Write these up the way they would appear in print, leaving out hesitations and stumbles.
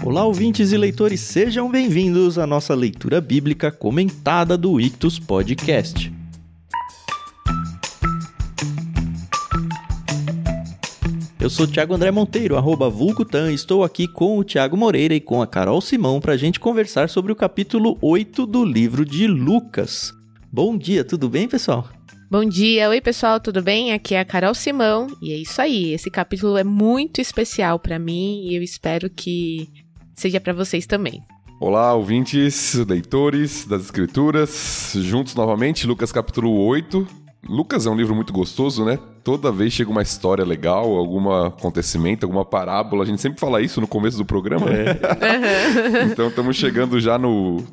Olá, ouvintes e leitores, sejam bem-vindos à nossa leitura bíblica comentada do Ictus Podcast. Eu sou o Thiago André Monteiro, @vulgutan, e estou aqui com o Thiago Moreira e com a Carol Simão para a gente conversar sobre o capítulo 8 do livro de Lucas. Bom dia, tudo bem, pessoal? Bom dia, oi pessoal, tudo bem? Aqui é a Carol Simão e é isso aí, esse capítulo é muito especial para mim e eu espero que seja para vocês também. Olá, ouvintes, leitores das Escrituras, juntos novamente, Lucas capítulo 8. Lucas é um livro muito gostoso, né? Toda vez chega uma história legal, algum acontecimento, alguma parábola. A gente sempre fala isso no começo do programa, né? Então estamos chegando já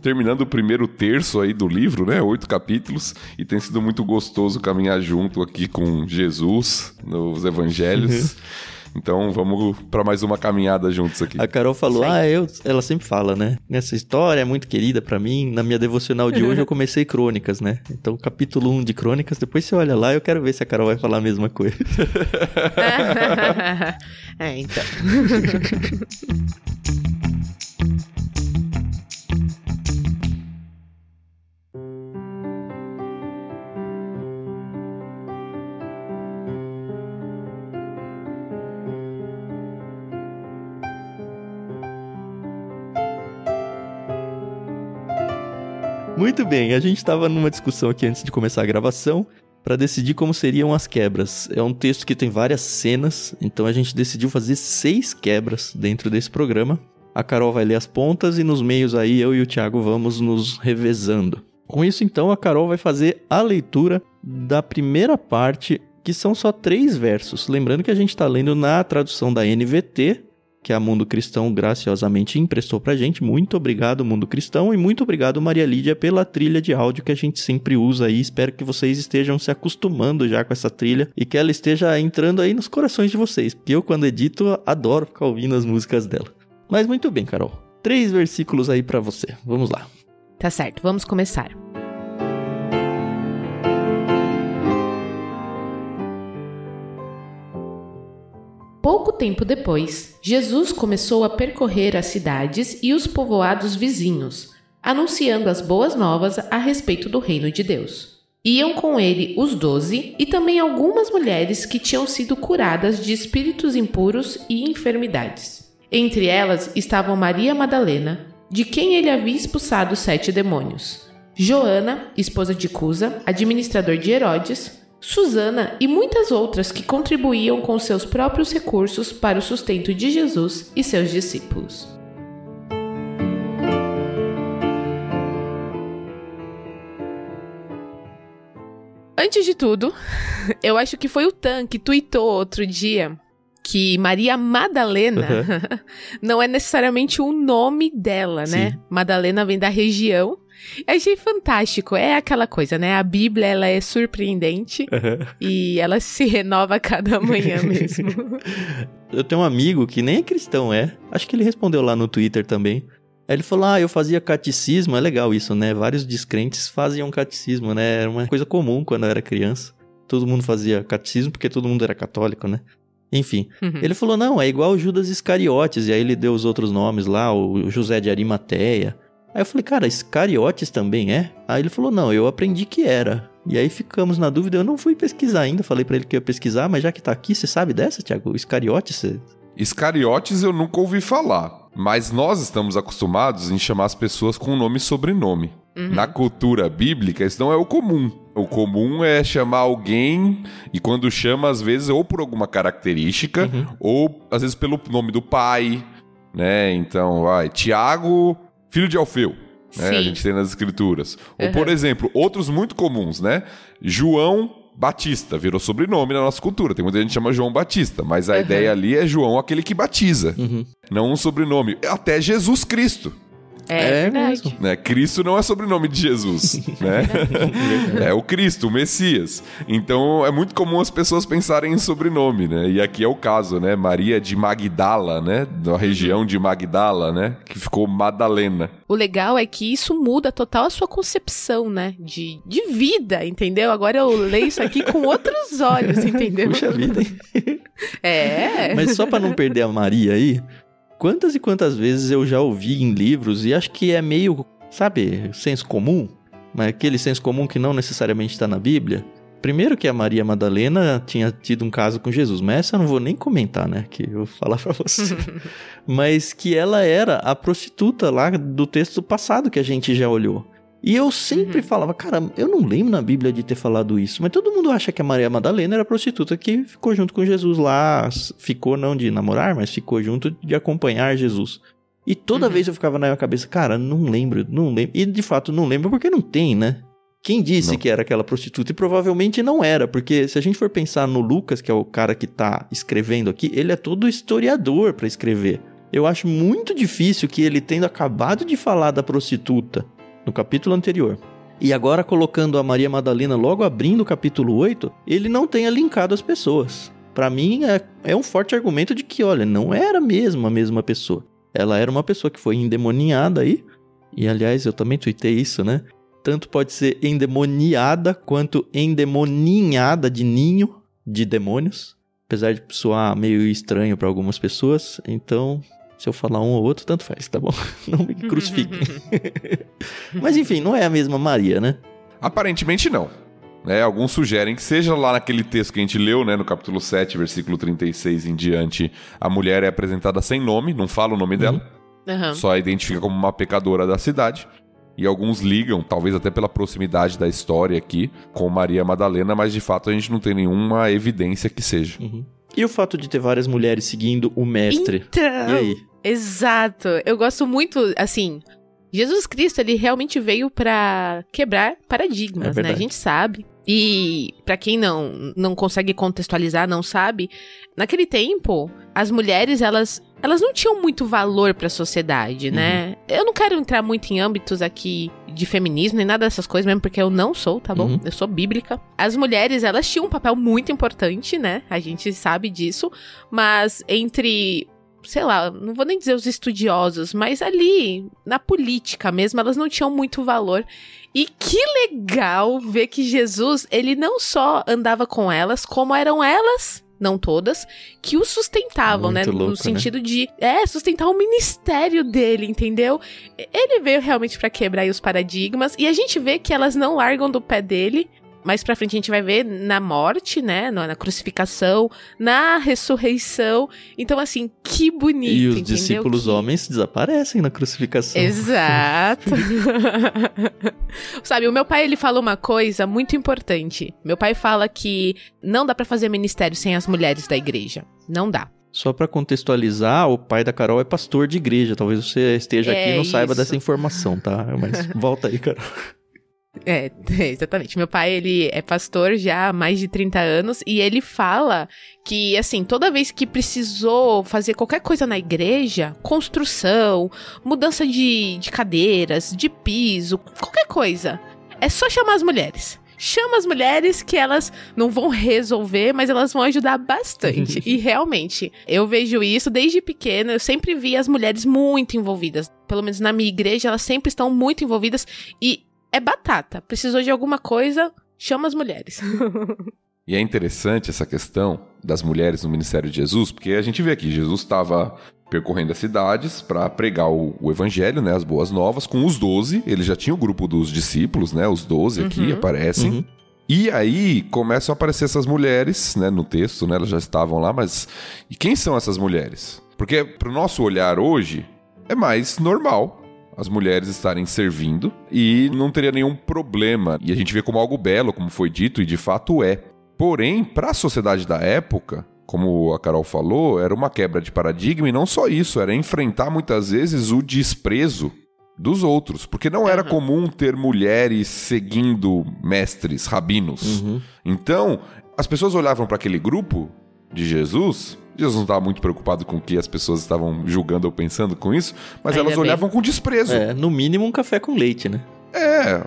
terminando o primeiro terço aí do livro, né? 8 capítulos. E tem sido muito gostoso caminhar junto aqui com Jesus nos evangelhos. Então vamos para mais uma caminhada juntos aqui. A Carol falou, ela sempre fala, né? Essa história é muito querida pra mim. Na minha devocional de hoje eu comecei Crônicas, né? Então capítulo 1 de Crônicas, depois você olha lá, eu quero ver se a Carol vai falar a mesma coisa. Então. Muito bem, a gente estava numa discussão aqui antes de começar a gravação para decidir como seriam as quebras. É um texto que tem várias cenas, então a gente decidiu fazer 6 quebras dentro desse programa. A Carol vai ler as pontas e nos meios aí eu e o Thiago vamos nos revezando. Com isso, então, a Carol vai fazer a leitura da primeira parte, que são só 3 versos. Lembrando que a gente está lendo na tradução da NVT, que a Mundo Cristão graciosamente emprestou pra gente. Muito obrigado, Mundo Cristão, e muito obrigado, Maria Lídia, pela trilha de áudio que a gente sempre usa aí. Espero que vocês estejam se acostumando já com essa trilha e que ela esteja entrando aí nos corações de vocês, porque eu, quando edito, adoro ficar ouvindo as músicas dela. Mas muito bem, Carol. 3 versículos aí pra você. Vamos lá. Tá certo, vamos começar. Pouco tempo depois, Jesus começou a percorrer as cidades e os povoados vizinhos, anunciando as boas novas a respeito do reino de Deus. Iam com ele os 12 e também algumas mulheres que tinham sido curadas de espíritos impuros e enfermidades. Entre elas estavam Maria Madalena, de quem ele havia expulsado 7 demônios, Joana, esposa de Cusa, administrador de Herodes, Susana e muitas outras que contribuíam com seus próprios recursos para o sustento de Jesus e seus discípulos. Antes de tudo, eu acho que foi o Tan que tuitou outro dia que Maria Madalena não é necessariamente o nome dela, né? Sim. Madalena vem da região. Achei fantástico, é aquela coisa, né? A Bíblia, ela é surpreendente e ela se renova a cada manhã mesmo. Eu tenho um amigo que nem é cristão, acho que ele respondeu lá no Twitter também. Aí ele falou, eu fazia catecismo, é legal isso, né? Vários descrentes faziam catecismo, né? Era uma coisa comum quando eu era criança. Todo mundo fazia catecismo porque todo mundo era católico, né? Enfim, ele falou, não, é igual o Judas Iscariotes, e aí ele deu os outros nomes lá, o José de Arimateia. Aí eu falei, cara, Iscariotes também é? Aí ele falou, não, eu aprendi que era. E aí ficamos na dúvida, eu não fui pesquisar ainda, falei pra ele que ia pesquisar, mas já que tá aqui, você sabe dessa, Thiago? Iscariotes? Iscariotes eu nunca ouvi falar, mas nós estamos acostumados em chamar as pessoas com nome e sobrenome. Na cultura bíblica, isso não é o comum. O comum é chamar alguém, e quando chama, às vezes, ou por alguma característica, ou às vezes pelo nome do pai, né? Então, Tiago, filho de Alfeu, né? A gente tem nas escrituras. Ou, por exemplo, outros muito comuns, né? João Batista, virou sobrenome na nossa cultura. Tem muita gente que chama João Batista, mas a ideia ali é João, aquele que batiza, não um sobrenome. Até Jesus Cristo. É mesmo. Né? Cristo não é sobrenome de Jesus, né? É o Cristo, o Messias. Então é muito comum as pessoas pensarem em sobrenome, né? E aqui é o caso, né? Maria de Magdala, né? Da região de Magdala, né? Que ficou Madalena. O legal é que isso muda total a sua concepção, né? De vida, entendeu? Agora eu leio isso aqui com outros olhos, entendeu? Puxa vida, hein? É. Mas só pra não perder a Maria aí, Quantas e quantas vezes eu já ouvi em livros, e acho que é meio, sabe, senso comum, mas aquele senso comum que não necessariamente está na Bíblia. Primeiro que a Maria Madalena tinha tido um caso com Jesus, mas essa eu não vou nem comentar, né, que eu vou falar pra você. Mas que ela era a prostituta lá do texto passado que a gente já olhou. E eu sempre falava, cara, eu não lembro na Bíblia de ter falado isso, mas todo mundo acha que a Maria Madalena era a prostituta que ficou junto com Jesus lá, ficou não de namorar, mas ficou junto de acompanhar Jesus. E toda vez eu ficava na minha cabeça, cara, não lembro. E de fato não lembro porque não tem, né? Quem disse que era aquela prostituta? E provavelmente não era, porque se a gente for pensar no Lucas, que é o cara que tá escrevendo aqui, ele é todo historiador pra escrever. Eu acho muito difícil que ele, tendo acabado de falar da prostituta no capítulo anterior, e agora colocando a Maria Madalena logo abrindo o capítulo 8, ele não tenha linkado as pessoas. Pra mim, é um forte argumento de que, olha, não era mesmo a mesma pessoa. Ela era uma pessoa que foi endemoniada aí, e aliás, eu também tuitei isso, né? Tanto pode ser endemoniada quanto endemoninhada de ninho de demônios, apesar de soar meio estranho pra algumas pessoas, então... Se eu falar um ou outro, tanto faz, tá bom? Não me crucifiquem. Mas enfim, não é a mesma Maria, né? Aparentemente não. Alguns sugerem que seja lá naquele texto que a gente leu, né, no capítulo 7, versículo 36 em diante, a mulher é apresentada sem nome, não fala o nome dela, só a identifica como uma pecadora da cidade. E alguns ligam, talvez até pela proximidade da história aqui, com Maria Madalena, mas de fato a gente não tem nenhuma evidência que seja. E o fato de ter várias mulheres seguindo o mestre? Então, e aí? Exato. Eu gosto muito, assim, Jesus Cristo, ele realmente veio pra quebrar paradigmas, né? A gente sabe. E pra quem não consegue contextualizar, não sabe, naquele tempo, as mulheres, elas não tinham muito valor pra sociedade, né? Eu não quero entrar muito em âmbitos aqui de feminismo, nem nada dessas coisas, mesmo porque eu não sou, tá bom? Eu sou bíblica. As mulheres, elas tinham um papel muito importante, né? A gente sabe disso, mas entre... sei lá, não vou nem dizer os estudiosos, mas ali, na política mesmo, elas não tinham muito valor. E que legal ver que Jesus, ele não só andava com elas, como eram elas, não todas, que o sustentavam, muito, né? Louco, no sentido, né? De sustentar o ministério dele, entendeu? Ele veio realmente pra quebrar aí os paradigmas, e a gente vê que elas não largam do pé dele. Mais pra frente a gente vai ver na morte, né? Na crucificação, na ressurreição. Então, assim, que bonito, e os entendeu? discípulos homens desaparecem na crucificação. Exato. Sabe, o meu pai, ele fala uma coisa muito importante. Meu pai fala que não dá pra fazer ministério sem as mulheres da igreja. Não dá. Só pra contextualizar, o pai da Carol é pastor de igreja. Talvez você esteja aqui e não saiba dessa informação, tá? Mas volta aí, Carol. Exatamente. Meu pai, ele é pastor já há mais de 30 anos e ele fala que, assim, toda vez que precisou fazer qualquer coisa na igreja, construção, mudança de cadeiras, de piso, qualquer coisa, é só chamar as mulheres. Chama as mulheres que elas não vão resolver, mas elas vão ajudar bastante. E realmente, eu vejo isso desde pequena, eu sempre vi as mulheres muito envolvidas. Pelo menos na minha igreja, elas sempre estão muito envolvidas e é batata. Precisou de alguma coisa, chama as mulheres. E é interessante essa questão das mulheres no ministério de Jesus, porque a gente vê aqui, Jesus estava percorrendo as cidades para pregar o evangelho, né, as boas novas, com os 12. Ele já tinha o grupo dos discípulos, né, os 12 aqui aparecem. E aí começam a aparecer essas mulheres, né, no texto, né, elas já estavam lá, mas... E quem são essas mulheres? Porque pro nosso olhar hoje, é mais normal as mulheres estarem servindo e não teria nenhum problema. E a gente vê como algo belo, como foi dito, e de fato é. Porém, para a sociedade da época, como a Carol falou, era uma quebra de paradigma, e não só isso, era enfrentar muitas vezes o desprezo dos outros, porque não era comum ter mulheres seguindo mestres, rabinos. Então, as pessoas olhavam para aquele grupo de Jesus não estava muito preocupado com o que as pessoas estavam julgando ou pensando com isso, mas elas olhavam com desprezo. No mínimo um café com leite, né?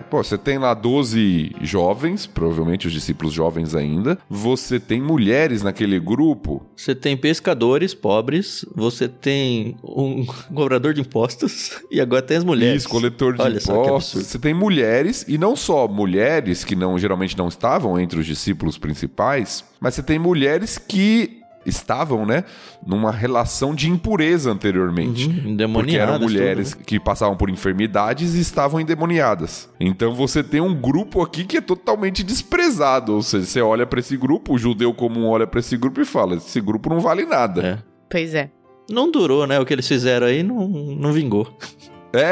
Você tem lá 12 jovens, provavelmente os discípulos jovens ainda. Você tem mulheres naquele grupo. Você tem pescadores pobres, você tem um cobrador de impostos e agora tem as mulheres. Isso, coletor de impostos. Você tem mulheres, e não só mulheres que geralmente não estavam entre os discípulos principais, mas você tem mulheres que estavam, né, numa relação de impureza anteriormente. Endemoniadas. Porque eram mulheres tudo, né? que passavam por enfermidades e estavam endemoniadas. Então você tem um grupo aqui que é totalmente desprezado. Ou seja, você olha pra esse grupo, o judeu comum olha pra esse grupo e fala, esse grupo não vale nada. Pois é. Não durou, né? O que eles fizeram aí não vingou.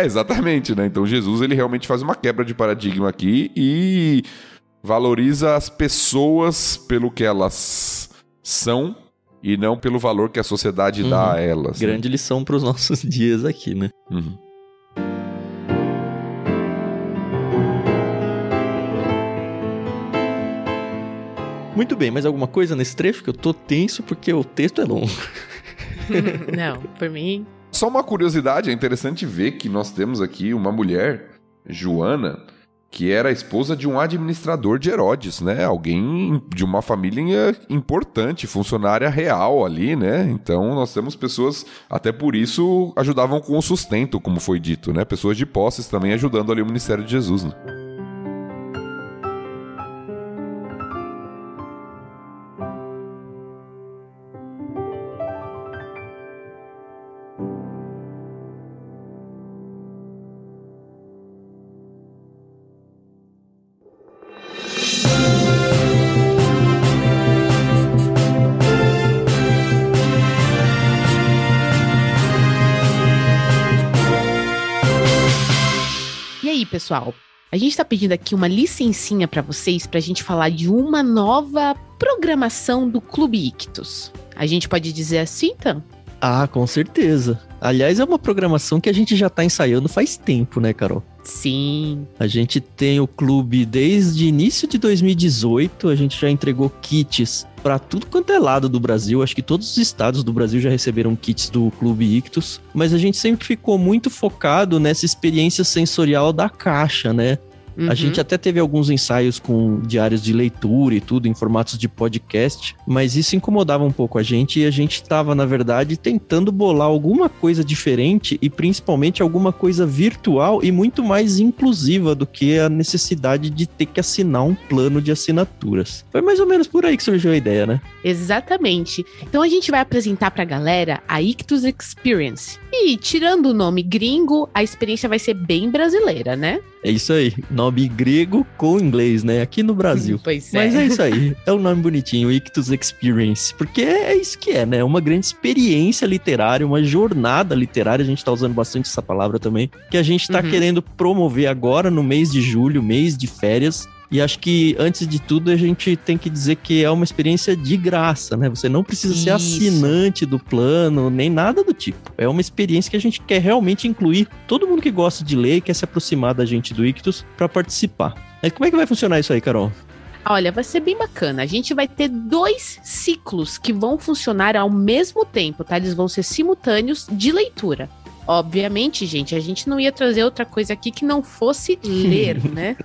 Exatamente, né? Então Jesus, ele realmente faz uma quebra de paradigma aqui e valoriza as pessoas pelo que elas são e não pelo valor que a sociedade dá a elas. Grande lição pros nossos dias aqui, né? Muito bem, mais alguma coisa nesse trecho? Que eu tô tenso porque o texto é longo. Não, por mim... Só uma curiosidade, é interessante ver que nós temos aqui uma mulher, Joana, que era a esposa de um administrador de Herodes, né? Alguém de uma família importante, funcionária real ali, né? Então nós temos pessoas, até por isso, ajudavam com o sustento, como foi dito, né? Pessoas de posses também ajudando ali o ministério de Jesus, né? Pessoal, a gente tá pedindo aqui uma licencinha pra vocês pra gente falar de uma nova programação do Clube Ictus. A gente pode dizer assim, então? Ah, com certeza. Aliás, é uma programação que a gente já tá ensaiando faz tempo, né, Carol? Sim. A gente tem o clube desde início de 2018, a gente já entregou kits para tudo quanto é lado do Brasil. Acho que todos os estados do Brasil já receberam kits do Clube Ictus, mas a gente sempre ficou muito focado nessa experiência sensorial da caixa, né? A gente até teve alguns ensaios com diários de leitura e tudo, em formatos de podcast, mas isso incomodava um pouco a gente e a gente estava, na verdade, tentando bolar alguma coisa diferente e principalmente alguma coisa virtual e muito mais inclusiva do que a necessidade de ter que assinar um plano de assinaturas. Foi mais ou menos por aí que surgiu a ideia, né? Exatamente. Então a gente vai apresentar pra galera a Ictus Experience. E tirando o nome gringo, a experiência vai ser bem brasileira, né? É isso aí, nome grego com inglês, né? Aqui no Brasil. Pois é. Mas é isso aí, é um nome bonitinho, Ictus Experience, porque é isso que é, né? Uma grande experiência literária, uma jornada literária, a gente tá usando bastante essa palavra também, que a gente tá querendo promover agora no mês de julho, mês de férias. E acho que, antes de tudo, a gente tem que dizer que é uma experiência de graça, né? Você não precisa ser assinante do plano, nem nada do tipo. É uma experiência que a gente quer realmente incluir todo mundo que gosta de ler e quer se aproximar da gente do Ictus para participar. Mas como é que vai funcionar isso aí, Carol? Olha, vai ser bem bacana. A gente vai ter 2 ciclos que vão funcionar ao mesmo tempo, tá? Eles vão ser simultâneos de leitura. Obviamente, gente, a gente não ia trazer outra coisa aqui que não fosse ler, né?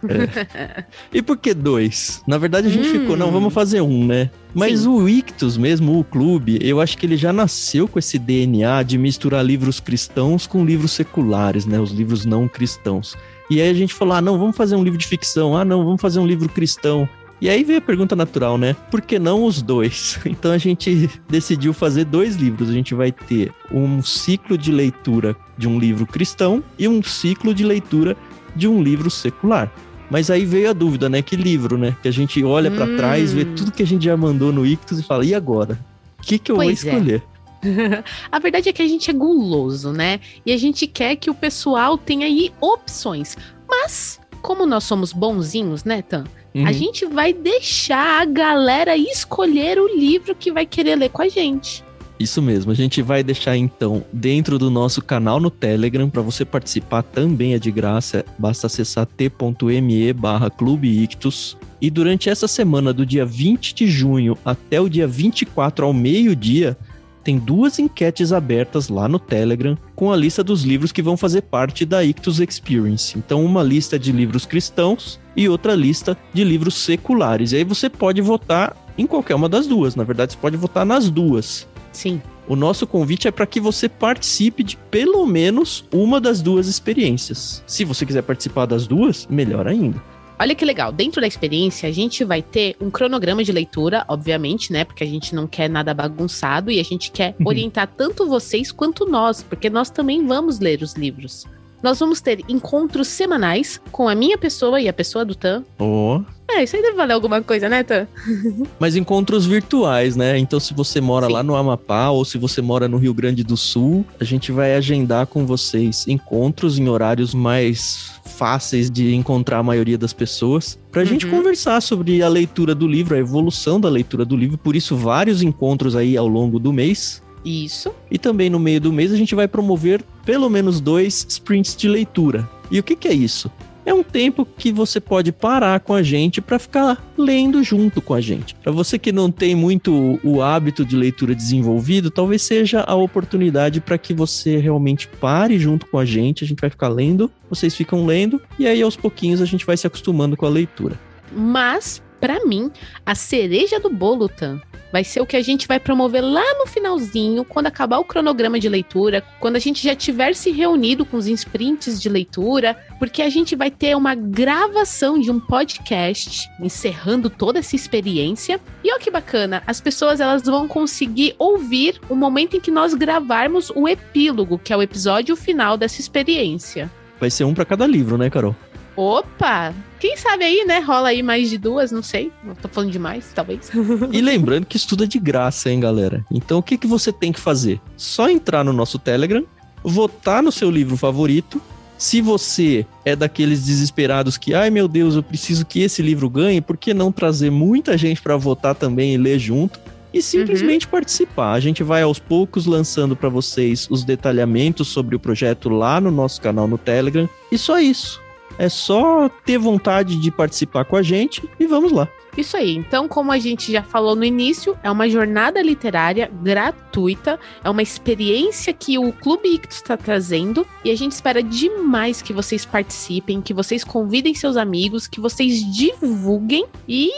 E por que 2? Na verdade, a gente ficou, não, vamos fazer 1, né? Mas sim, o Ictus mesmo, o clube, eu acho que ele já nasceu com esse DNA de misturar livros cristãos com livros seculares, né? Os livros não cristãos. E aí a gente falou, não, vamos fazer um livro de ficção. Não, vamos fazer um livro cristão. E aí veio a pergunta natural, né? Por que não os 2? Então a gente decidiu fazer 2 livros. A gente vai ter um ciclo de leitura de um livro cristão e um ciclo de leitura de um livro secular. Mas aí veio a dúvida, né? Que livro, né? Que a gente olha pra trás, vê tudo que a gente já mandou no Ictus e fala, e agora? O que eu vou escolher? A verdade é que a gente é guloso, né? E a gente quer que o pessoal tenha aí opções. Mas, como nós somos bonzinhos, né, Tan? A gente vai deixar a galera escolher o livro que vai querer ler com a gente. Isso mesmo, a gente vai deixar então dentro do nosso canal no Telegram, para você participar também é de graça, basta acessar t.me/Clube Ictus. E durante essa semana, do dia 20 de junho até o dia 24 ao meio-dia, tem 2 enquetes abertas lá no Telegram com a lista dos livros que vão fazer parte da Ictus Experience. Então, uma lista de livros cristãos e outra lista de livros seculares. E aí você pode votar em qualquer uma das duas. Na verdade, você pode votar nas duas. Sim. O nosso convite é para que você participe de pelo menos uma das 2 experiências. Se você quiser participar das 2, melhor ainda. Olha que legal, dentro da experiência a gente vai ter um cronograma de leitura, obviamente, né, porque a gente não quer nada bagunçado e a gente quer orientar tanto vocês quanto nós, porque nós também vamos ler os livros. Nós vamos ter encontros semanais com a minha pessoa e a pessoa do Tan. Isso aí deve valer alguma coisa, né, Tan? Mas encontros virtuais, né? Então, se você mora lá no Amapá ou se você mora no Rio Grande do Sul, a gente vai agendar com vocês encontros em horários mais fáceis de encontrar a maioria das pessoas, pra gente conversar sobre a leitura do livro, a evolução da leitura do livro. Por isso, vários encontros aí ao longo do mês. Isso. E também no meio do mês a gente vai promover pelo menos 2 sprints de leitura. E o que é isso? É um tempo que você pode parar com a gente para ficar lendo junto com a gente. Para você que não tem muito o hábito de leitura desenvolvido, talvez seja a oportunidade para que você realmente pare junto com a gente vai ficar lendo, vocês ficam lendo, e aí aos pouquinhos a gente vai se acostumando com a leitura. Mas, para mim, a cereja do bolo, Tan, vai ser o que a gente vai promover lá no finalzinho, quando acabar o cronograma de leitura, quando a gente já tiver se reunido com os sprints de leitura, porque a gente vai ter uma gravação de um podcast, encerrando toda essa experiência. E olha que bacana, as pessoas elas vão conseguir ouvir o momento em que nós gravarmos o epílogo, que é o episódio final dessa experiência. Vai ser um para cada livro, né, Carol? Opa! Quem sabe aí, né? Rola aí mais de 2, não sei. Eu tô falando demais, talvez. E lembrando que estuda de graça, hein, galera? Então o que você tem que fazer? Só entrar no nosso Telegram, votar no seu livro favorito. Se você é daqueles desesperados que, ai meu Deus, eu preciso que esse livro ganhe, por que não trazer muita gente para votar também e ler junto? E simplesmente participar. A gente vai aos poucos lançando para vocês os detalhamentos sobre o projeto lá no nosso canal no Telegram. E só isso. É só ter vontade de participar com a gente e vamos lá. Isso aí. Então, como a gente já falou no início, é uma jornada literária gratuita, é uma experiência que o Clube Ictus está trazendo e a gente espera demais que vocês participem, que vocês convidem seus amigos, que vocês divulguem e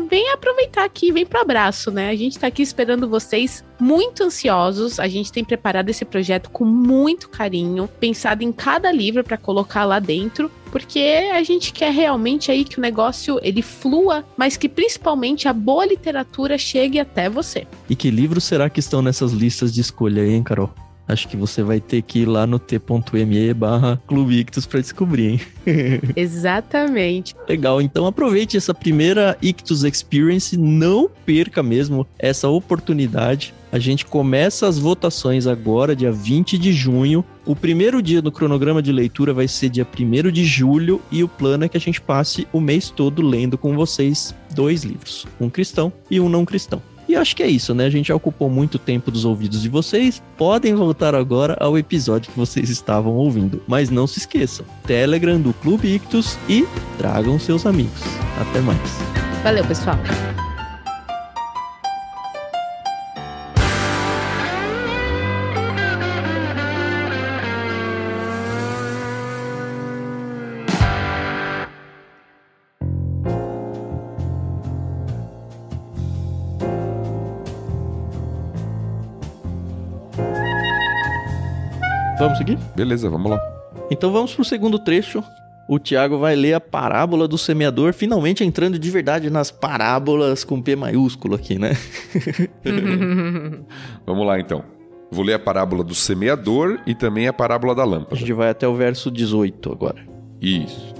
venham aproveitar aqui, vem pro abraço, né? A gente tá aqui esperando vocês muito ansiosos, a gente tem preparado esse projeto com muito carinho, pensado em cada livro para colocar lá dentro, porque a gente quer realmente aí que o negócio ele flua, mas que principalmente a boa literatura chegue até você. E que livros será que estão nessas listas de escolha aí, hein, Carol? Acho que você vai ter que ir lá no t.me/Clube Ictus para descobrir, hein? Exatamente. Legal, então aproveite essa primeira Ictus Experience, não perca mesmo essa oportunidade. A gente começa as votações agora, dia 20 de junho. O primeiro dia do cronograma de leitura vai ser dia 1º de julho e o plano é que a gente passe o mês todo lendo com vocês 2 livros, um cristão e um não cristão. E acho que é isso, né? A gente já ocupou muito tempo dos ouvidos de vocês. Podem voltar agora ao episódio que vocês estavam ouvindo. Mas não se esqueçam, Telegram do Clube Ictus e tragam seus amigos. Até mais. Valeu, pessoal. Vamos seguir? Beleza, vamos lá. Então vamos pro segundo trecho. O Tiago vai ler a parábola do semeador, finalmente entrando de verdade nas parábolas com P maiúsculo aqui, né? Vamos lá, então. Vou ler a parábola do semeador e também a parábola da lâmpada. A gente vai até o verso 18 agora. Isso.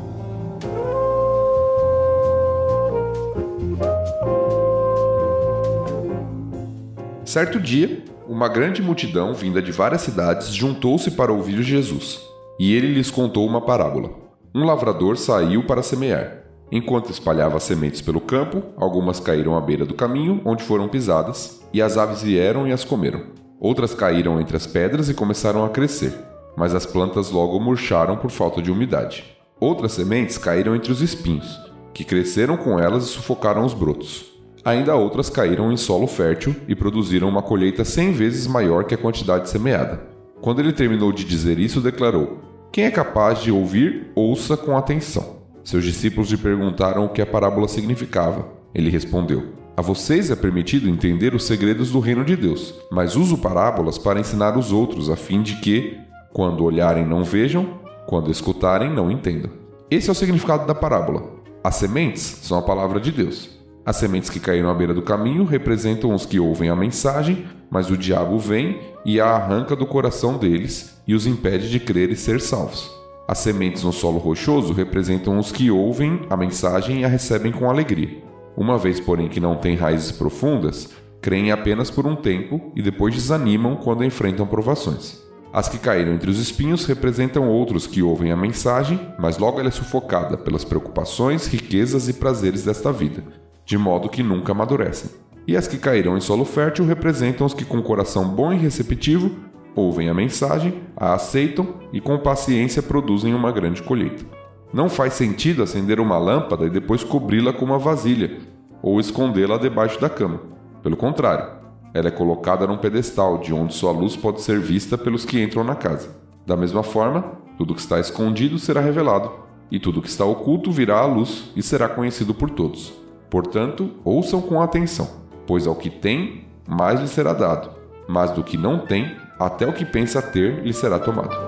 Certo dia, uma grande multidão, vinda de várias cidades, juntou-se para ouvir Jesus. E ele lhes contou uma parábola. Um lavrador saiu para semear. Enquanto espalhava as sementes pelo campo, algumas caíram à beira do caminho, onde foram pisadas, e as aves vieram e as comeram. Outras caíram entre as pedras e começaram a crescer, mas as plantas logo murcharam por falta de umidade. Outras sementes caíram entre os espinhos, que cresceram com elas e sufocaram os brotos. Ainda outras caíram em solo fértil e produziram uma colheita 100 vezes maior que a quantidade semeada. Quando ele terminou de dizer isso, declarou: "Quem é capaz de ouvir, ouça com atenção." Seus discípulos lhe perguntaram o que a parábola significava. Ele respondeu: "A vocês é permitido entender os segredos do reino de Deus, mas uso parábolas para ensinar os outros, a fim de que, quando olharem, não vejam, quando escutarem, não entendam." Esse é o significado da parábola. As sementes são a palavra de Deus. As sementes que caíram à beira do caminho representam os que ouvem a mensagem, mas o diabo vem e a arranca do coração deles e os impede de crer e ser salvos. As sementes no solo rochoso representam os que ouvem a mensagem e a recebem com alegria. Uma vez, porém, que não têm raízes profundas, creem apenas por um tempo e depois desanimam quando enfrentam provações. As que caíram entre os espinhos representam outros que ouvem a mensagem, mas logo ela é sufocada pelas preocupações, riquezas e prazeres desta vida, de modo que nunca amadurecem. E as que caíram em solo fértil representam os que com coração bom e receptivo ouvem a mensagem, a aceitam e com paciência produzem uma grande colheita. Não faz sentido acender uma lâmpada e depois cobri-la com uma vasilha ou escondê-la debaixo da cama. Pelo contrário, ela é colocada num pedestal de onde sua luz pode ser vista pelos que entram na casa. Da mesma forma, tudo que está escondido será revelado, e tudo que está oculto virá à luz e será conhecido por todos. Portanto, ouçam com atenção, pois ao que tem, mais lhe será dado, mas do que não tem, até o que pensa ter lhe será tomado.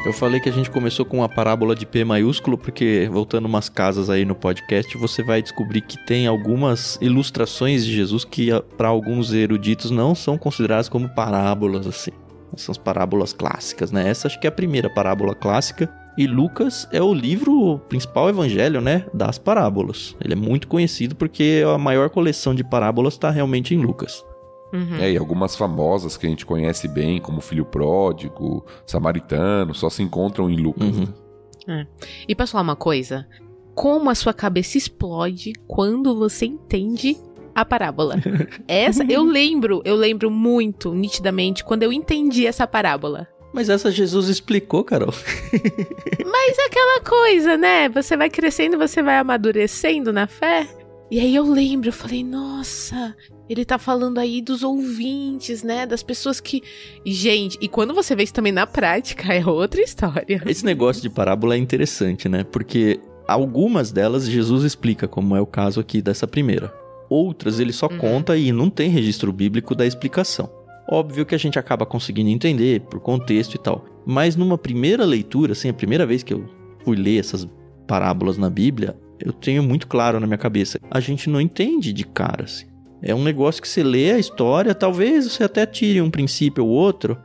Eu falei que a gente começou com uma parábola de P maiúsculo, porque voltando umas casas aí no podcast, você vai descobrir que tem algumas ilustrações de Jesus que para alguns eruditos não são consideradas como parábolas, assim. São as parábolas clássicas, né? Essa acho que é a primeira parábola clássica. E Lucas é o livro principal evangelho, né? Das parábolas. Ele é muito conhecido porque a maior coleção de parábolas está realmente em Lucas. Uhum. E algumas famosas que a gente conhece bem, como Filho Pródigo, Samaritano, só se encontram em Lucas. Uhum. Né? E posso falar uma coisa? Como a sua cabeça explode quando você entende a parábola. Essa, eu lembro muito, nitidamente, quando eu entendi essa parábola. Mas essa Jesus explicou, Carol. Mas é aquela coisa, né? Você vai crescendo, você vai amadurecendo na fé. E aí eu falei, nossa, ele tá falando aí dos ouvintes, né? Das pessoas que... Gente, e quando você vê isso também na prática, é outra história. Esse negócio de parábola é interessante, né? Porque algumas delas Jesus explica, como é o caso aqui dessa primeira. Outras ele só conta e não tem registro bíblico da explicação. Óbvio que a gente acaba conseguindo entender por contexto e tal. Mas numa primeira leitura, assim, a primeira vez que eu fui ler essas parábolas na Bíblia, eu tenho muito claro na minha cabeça. A gente não entende de cara, assim. É um negócio que você lê a história, talvez você até tire um princípio ou outro,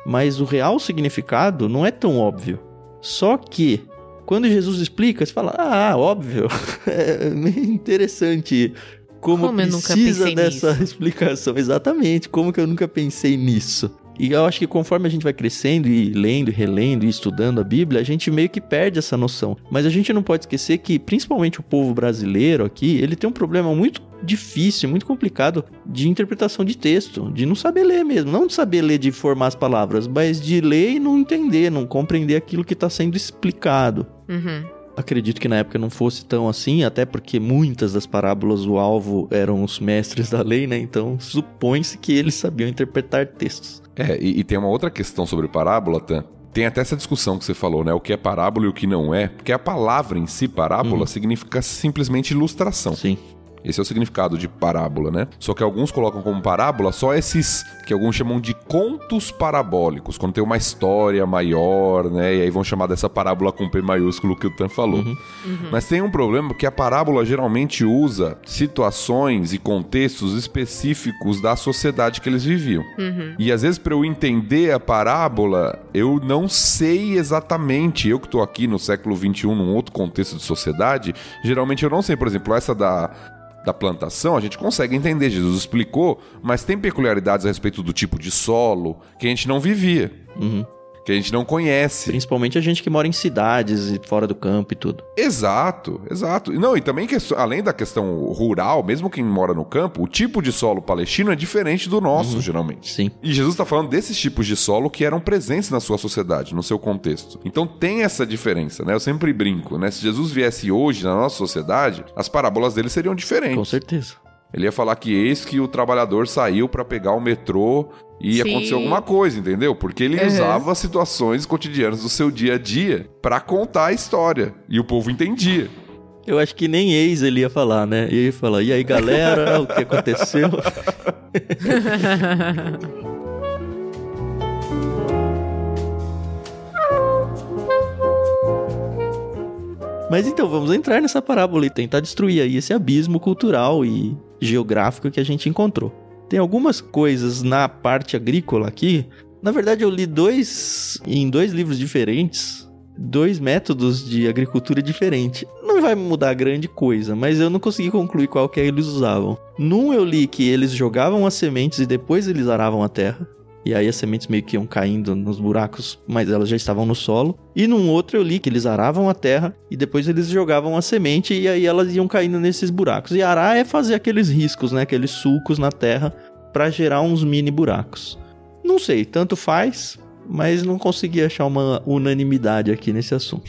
mas o real significado não é tão óbvio. Só que, quando Jesus explica, você fala, óbvio, é interessante... Como precisa dessa explicação. Exatamente, como que eu nunca pensei nisso. E eu acho que conforme a gente vai crescendo e lendo, e relendo e estudando a Bíblia, a gente meio que perde essa noção. Mas a gente não pode esquecer que, principalmente o povo brasileiro aqui, ele tem um problema muito difícil, muito complicado de interpretação de texto, de não saber ler mesmo. Não de saber ler, de formar as palavras, mas de ler e não entender, não compreender aquilo que está sendo explicado. Uhum. Acredito que na época não fosse tão assim, até porque muitas das parábolas o alvo eram os mestres da lei, né? Então supõe-se que eles sabiam interpretar textos. E tem uma outra questão sobre parábola, Tan. Tem até essa discussão que você falou, né? O que é parábola e o que não é. Porque a palavra em si, parábola, significa simplesmente ilustração. Sim. Esse é o significado de parábola, né? Só que alguns colocam como parábola só esses que alguns chamam de contos parabólicos, quando tem uma história maior, né? E aí vão chamar dessa parábola com P maiúsculo que o Tan falou. Mas tem um problema, porque a parábola geralmente usa situações e contextos específicos da sociedade que eles viviam. E às vezes, para eu entender a parábola, eu não sei exatamente. Eu que estou aqui no século XXI, num outro contexto de sociedade, geralmente eu não sei. Por exemplo, essa da plantação, a gente consegue entender, Jesus explicou, mas tem peculiaridades a respeito do tipo de solo que a gente não vivia, que a gente não conhece. Principalmente a gente que mora em cidades e fora do campo e tudo. Exato. Não, e também, além da questão rural, mesmo quem mora no campo, o tipo de solo palestino é diferente do nosso, geralmente. Sim. E Jesus está falando desses tipos de solo que eram presentes na sua sociedade, no seu contexto. Então tem essa diferença, né? Eu sempre brinco, né? Se Jesus viesse hoje na nossa sociedade, as parábolas dele seriam diferentes. Com certeza. Ele ia falar que eis que o trabalhador saiu para pegar o metrô e ia acontecer alguma coisa, entendeu? Porque ele usava situações cotidianas do seu dia a dia para contar a história. E o povo entendia. Eu acho que nem ex ele ia falar, né? Ele ia falar, e aí galera, o que aconteceu? Mas então, vamos entrar nessa parábola e tentar destruir aí esse abismo cultural e geográfico que a gente encontrou. Tem algumas coisas na parte agrícola aqui. Na verdade, eu li em dois livros diferentes, 2 métodos de agricultura diferentes. Não vai mudar grande coisa, mas eu não consegui concluir qual que eles usavam. Num eu li que eles jogavam as sementes e depois eles aravam a terra. E aí as sementes meio que iam caindo nos buracos, mas elas já estavam no solo. E num outro eu li que eles aravam a terra e depois eles jogavam a semente e aí elas iam caindo nesses buracos. E arar é fazer aqueles riscos, né? Aqueles sulcos na terra para gerar uns mini buracos. Não sei, tanto faz, mas não consegui achar uma unanimidade aqui nesse assunto.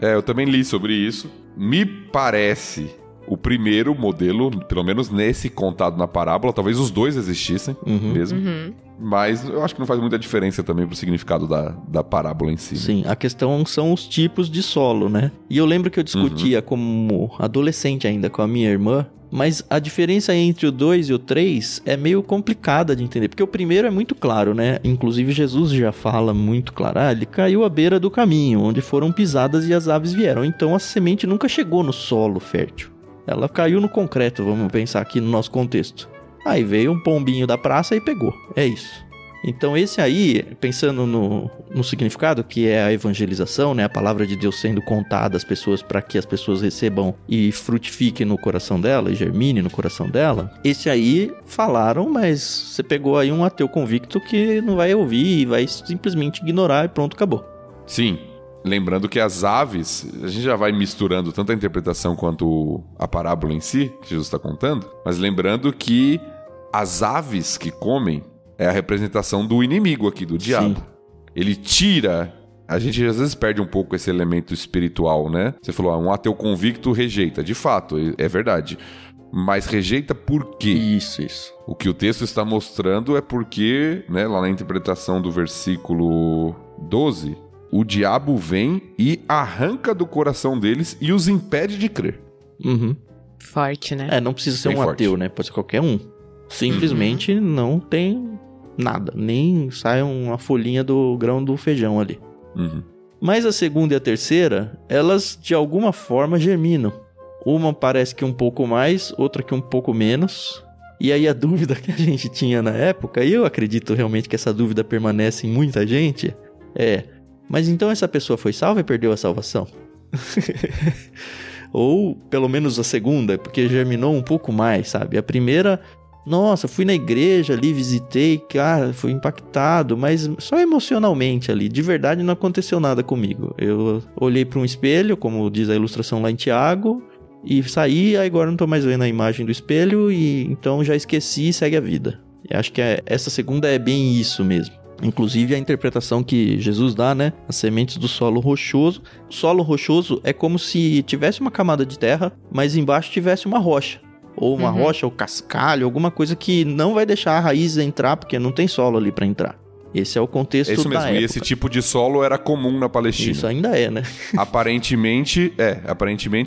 Eu também li sobre isso. Me parece... O primeiro modelo, pelo menos nesse contado na parábola, talvez os dois existissem mesmo. Mas eu acho que não faz muita diferença também pro significado da parábola em si. Sim, a questão são os tipos de solo, né? E eu lembro que eu discutia como adolescente ainda com a minha irmã, mas a diferença entre o 2 e o 3 é meio complicada de entender, porque o primeiro é muito claro, né? Inclusive Jesus já fala muito claro, ele caiu à beira do caminho, onde foram pisadas e as aves vieram. Então a semente nunca chegou no solo fértil. Ela caiu no concreto, vamos pensar aqui no nosso contexto. Aí veio um pombinho da praça e pegou. É isso. Então esse aí, pensando no significado, que é a evangelização, né? A palavra de Deus sendo contada às pessoas para que as pessoas recebam e frutifiquem no coração dela, e germine no coração dela. Esse aí falaram, mas você pegou aí um ateu convicto que não vai ouvir e vai simplesmente ignorar e pronto, acabou. Sim. Lembrando que as aves, a gente já vai misturando tanto a interpretação quanto a parábola em si, que Jesus está contando, mas lembrando que as aves que comem é a representação do inimigo aqui, do diabo. Sim. Ele tira... A gente às vezes perde um pouco esse elemento espiritual, né? Você falou, um ateu convicto rejeita. De fato, é verdade. Mas rejeita por quê? Isso. O que o texto está mostrando é porque, né, lá na interpretação do versículo 12... O diabo vem e arranca do coração deles e os impede de crer. Forte, né? Não precisa ser bem forte. Ateu, né? Pode ser qualquer um. Simplesmente não tem nada. Nem sai uma folhinha do grão do feijão ali. Mas a segunda e a terceira, elas de alguma forma germinam. Uma parece que um pouco mais, outra que um pouco menos. E aí a dúvida que a gente tinha na época, e eu acredito realmente que essa dúvida permanece em muita gente, mas então essa pessoa foi salva e perdeu a salvação? Ou pelo menos a segunda, porque germinou um pouco mais, sabe? A primeira, nossa, fui na igreja ali, visitei, cara, fui impactado, mas só emocionalmente ali, de verdade não aconteceu nada comigo. Eu olhei para um espelho, como diz a ilustração lá em Tiago, e saí, agora não tô mais vendo a imagem do espelho, e então já esqueci e segue a vida. Eu acho que essa segunda é bem isso mesmo. Inclusive a interpretação que Jesus dá, né? As sementes do solo rochoso. O solo rochoso é como se tivesse uma camada de terra, mas embaixo tivesse uma rocha. Ou uma rocha, ou cascalho, alguma coisa que não vai deixar a raiz entrar, porque não tem solo ali para entrar. Esse é o contexto da época. Isso mesmo, e esse tipo de solo era comum na Palestina. Isso ainda é, né? Aparentemente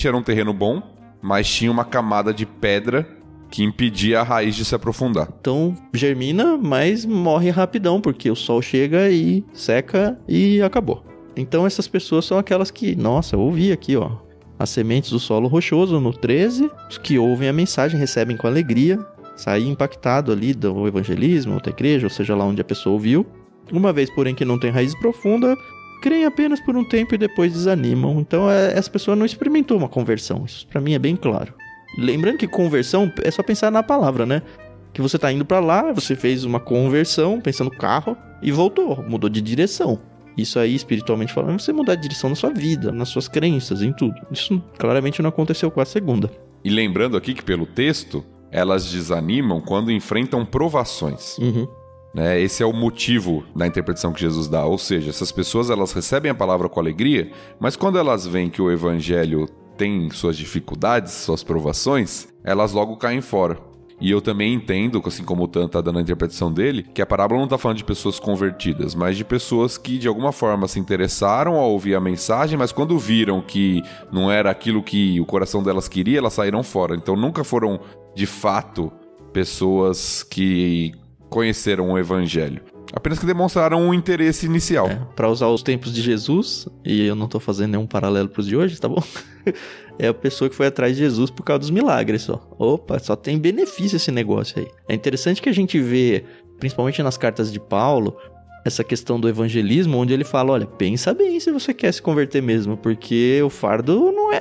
era um terreno bom, mas tinha uma camada de pedra que impedia a raiz de se aprofundar. Então, germina, mas morre rapidão, porque o sol chega e seca e acabou. Então, essas pessoas são aquelas que, nossa, eu ouvi aqui, ó, as sementes do solo rochoso no 13, os que ouvem a mensagem recebem com alegria, saem impactado ali do evangelismo, da igreja, ou seja lá onde a pessoa ouviu. Uma vez, porém, que não tem raiz profunda, creem apenas por um tempo e depois desanimam. Então, essa pessoa não experimentou uma conversão. Isso pra mim é bem claro. Lembrando que conversão é só pensar na palavra, né? Que você tá indo pra lá, você fez uma conversão, pensando no carro, e voltou, mudou de direção. Isso aí, espiritualmente falando, você mudar de direção na sua vida, nas suas crenças, em tudo. Isso claramente não aconteceu com a segunda. E lembrando aqui que pelo texto, elas desanimam quando enfrentam provações. Né? Esse é o motivo da interpretação que Jesus dá. Ou seja, essas pessoas elas recebem a palavra com alegria, mas quando elas veem que o evangelho tem suas dificuldades, suas provações, elas logo caem fora. E eu também entendo, assim como o Tan tá dando a interpretação dele, que a parábola não tá falando de pessoas convertidas, mas de pessoas que de alguma forma se interessaram ao ouvir a mensagem, mas quando viram que não era aquilo que o coração delas queria, elas saíram fora. Então nunca foram, de fato, pessoas que conheceram o evangelho. Apenas que demonstraram um interesse inicial. Pra usar os tempos de Jesus, e eu não tô fazendo nenhum paralelo pros de hoje, tá bom? É a pessoa que foi atrás de Jesus por causa dos milagres só. Opa, só tem benefício esse negócio aí. É interessante que a gente vê, principalmente nas cartas de Paulo, essa questão do evangelismo, onde ele fala, olha, pensa bem se você quer se converter mesmo, porque o fardo não é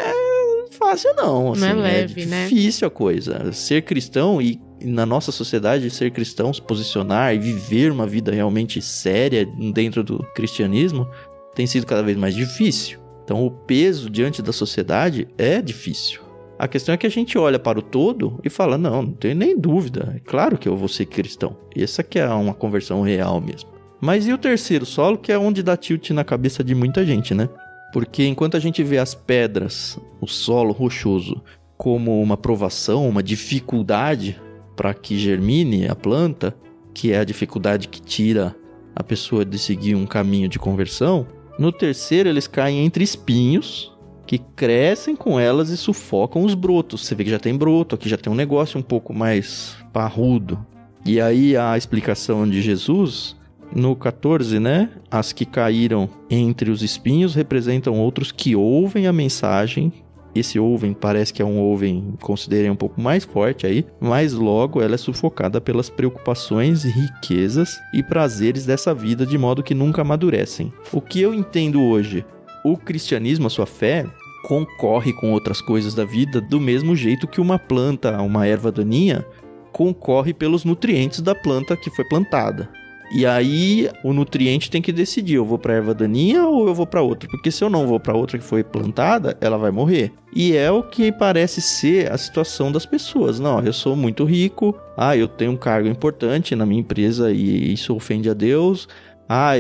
fácil não. Assim, não é leve, né? É difícil a coisa. Ser cristão e na nossa sociedade, ser cristão, se posicionar e viver uma vida realmente séria dentro do cristianismo tem sido cada vez mais difícil. Então o peso diante da sociedade é difícil. A questão é que a gente olha para o todo e fala, não tenho nem dúvida, é claro que eu vou ser cristão. Essa que é uma conversão real mesmo. Mas e o terceiro solo, que é onde dá tilt na cabeça de muita gente, né? Porque enquanto a gente vê as pedras, o solo rochoso, como uma provação, uma dificuldade para que germine a planta, que é a dificuldade que tira a pessoa de seguir um caminho de conversão, no terceiro eles caem entre espinhos que crescem com elas e sufocam os brotos. Você vê que já tem broto, aqui já tem um negócio um pouco mais parrudo. E aí a explicação de Jesus, no 14, né? As que caíram entre os espinhos representam outros que ouvem a mensagem. Esse ouvem parece que é um ouvem, considerem um pouco mais forte aí, mas logo ela é sufocada pelas preocupações, riquezas e prazeres dessa vida, de modo que nunca amadurecem. O que eu entendo hoje? O cristianismo, a sua fé, concorre com outras coisas da vida do mesmo jeito que uma planta, uma erva daninha, concorre pelos nutrientes da planta que foi plantada. E aí o nutriente tem que decidir, eu vou para a erva daninha ou eu vou para outra, porque se eu não vou para outra que foi plantada, ela vai morrer. E é o que parece ser a situação das pessoas. Não, eu sou muito rico, eu tenho um cargo importante na minha empresa e isso ofende a Deus.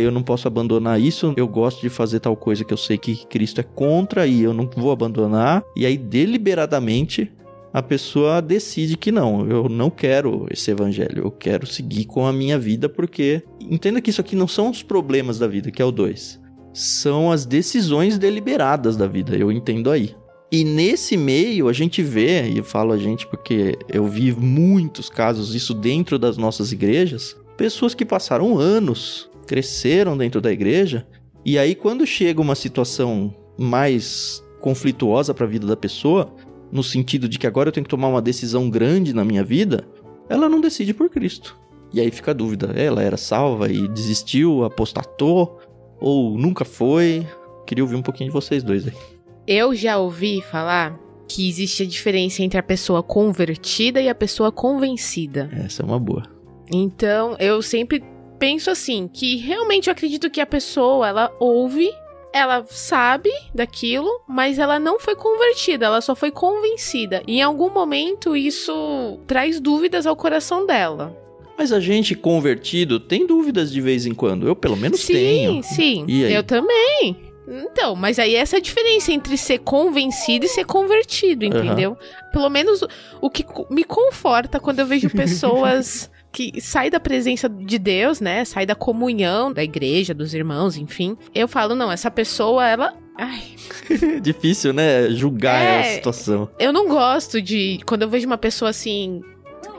Eu não posso abandonar isso, eu gosto de fazer tal coisa que eu sei que Cristo é contra e eu não vou abandonar. E aí deliberadamente a pessoa decide que não, eu não quero esse evangelho, eu quero seguir com a minha vida, porque entenda que isso aqui não são os problemas da vida, que é o 2. São as decisões deliberadas da vida, eu entendo aí. E nesse meio a gente vê, e eu falo a gente porque eu vi muitos casos, isso dentro das nossas igrejas, pessoas que passaram anos, cresceram dentro da igreja, e aí quando chega uma situação mais conflituosa para a vida da pessoa, no sentido de que agora eu tenho que tomar uma decisão grande na minha vida, ela não decide por Cristo. E aí fica a dúvida, ela era salva e desistiu, apostatou, ou nunca foi? Queria ouvir um pouquinho de vocês dois aí. Eu já ouvi falar que existe a diferença entre a pessoa convertida e a pessoa convencida. Essa é uma boa. Então, eu sempre penso assim, que realmente eu acredito que a pessoa, ela ouve, ela sabe daquilo, mas ela não foi convertida, ela só foi convencida. E em algum momento isso traz dúvidas ao coração dela. Mas a gente convertido tem dúvidas de vez em quando. Eu pelo menos tenho. Sim, eu também. Então, mas aí essa é a diferença entre ser convencido e ser convertido, entendeu? Uhum. Pelo menos o que me conforta quando eu vejo pessoas que saem da presença de Deus, né? Sai da comunhão da igreja, dos irmãos, enfim. Eu falo, não, essa pessoa, ela... Ai. Difícil, né? Julgar a situação. Eu não gosto de... Quando eu vejo uma pessoa assim...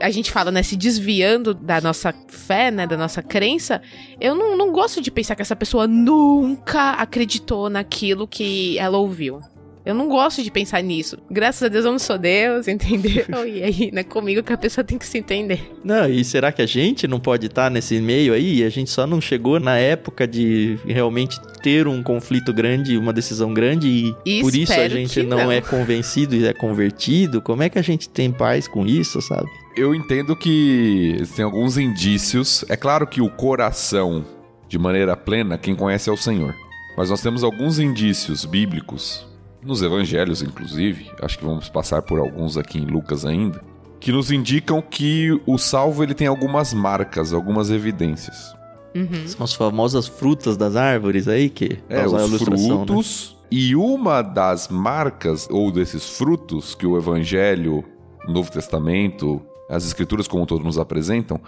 A gente fala, né, se desviando da nossa fé, né, da nossa crença, eu não gosto de pensar que essa pessoa nunca acreditou naquilo que ela ouviu. Eu não gosto de pensar nisso. Graças a Deus eu não sou Deus, entendeu? E aí, né, comigo que a pessoa tem que se entender. Não, e será que a gente não pode estar nesse meio aí? A gente só não chegou na época de realmente ter um conflito grande, uma decisão grande e por isso a gente não é convencido e é convertido? Como é que a gente tem paz com isso, sabe? Eu entendo que tem alguns indícios. É claro que o coração, de maneira plena, quem conhece é o Senhor. Mas nós temos alguns indícios bíblicos, nos evangelhos inclusive, acho que vamos passar por alguns aqui em Lucas ainda, que nos indicam que o salvo ele tem algumas marcas, algumas evidências. Uhum. São as famosas frutas das árvores aí que usam a ilustração, frutos, né? E uma das marcas, ou desses frutos que o evangelho, o Novo Testamento, as escrituras como um todo nos apresentam,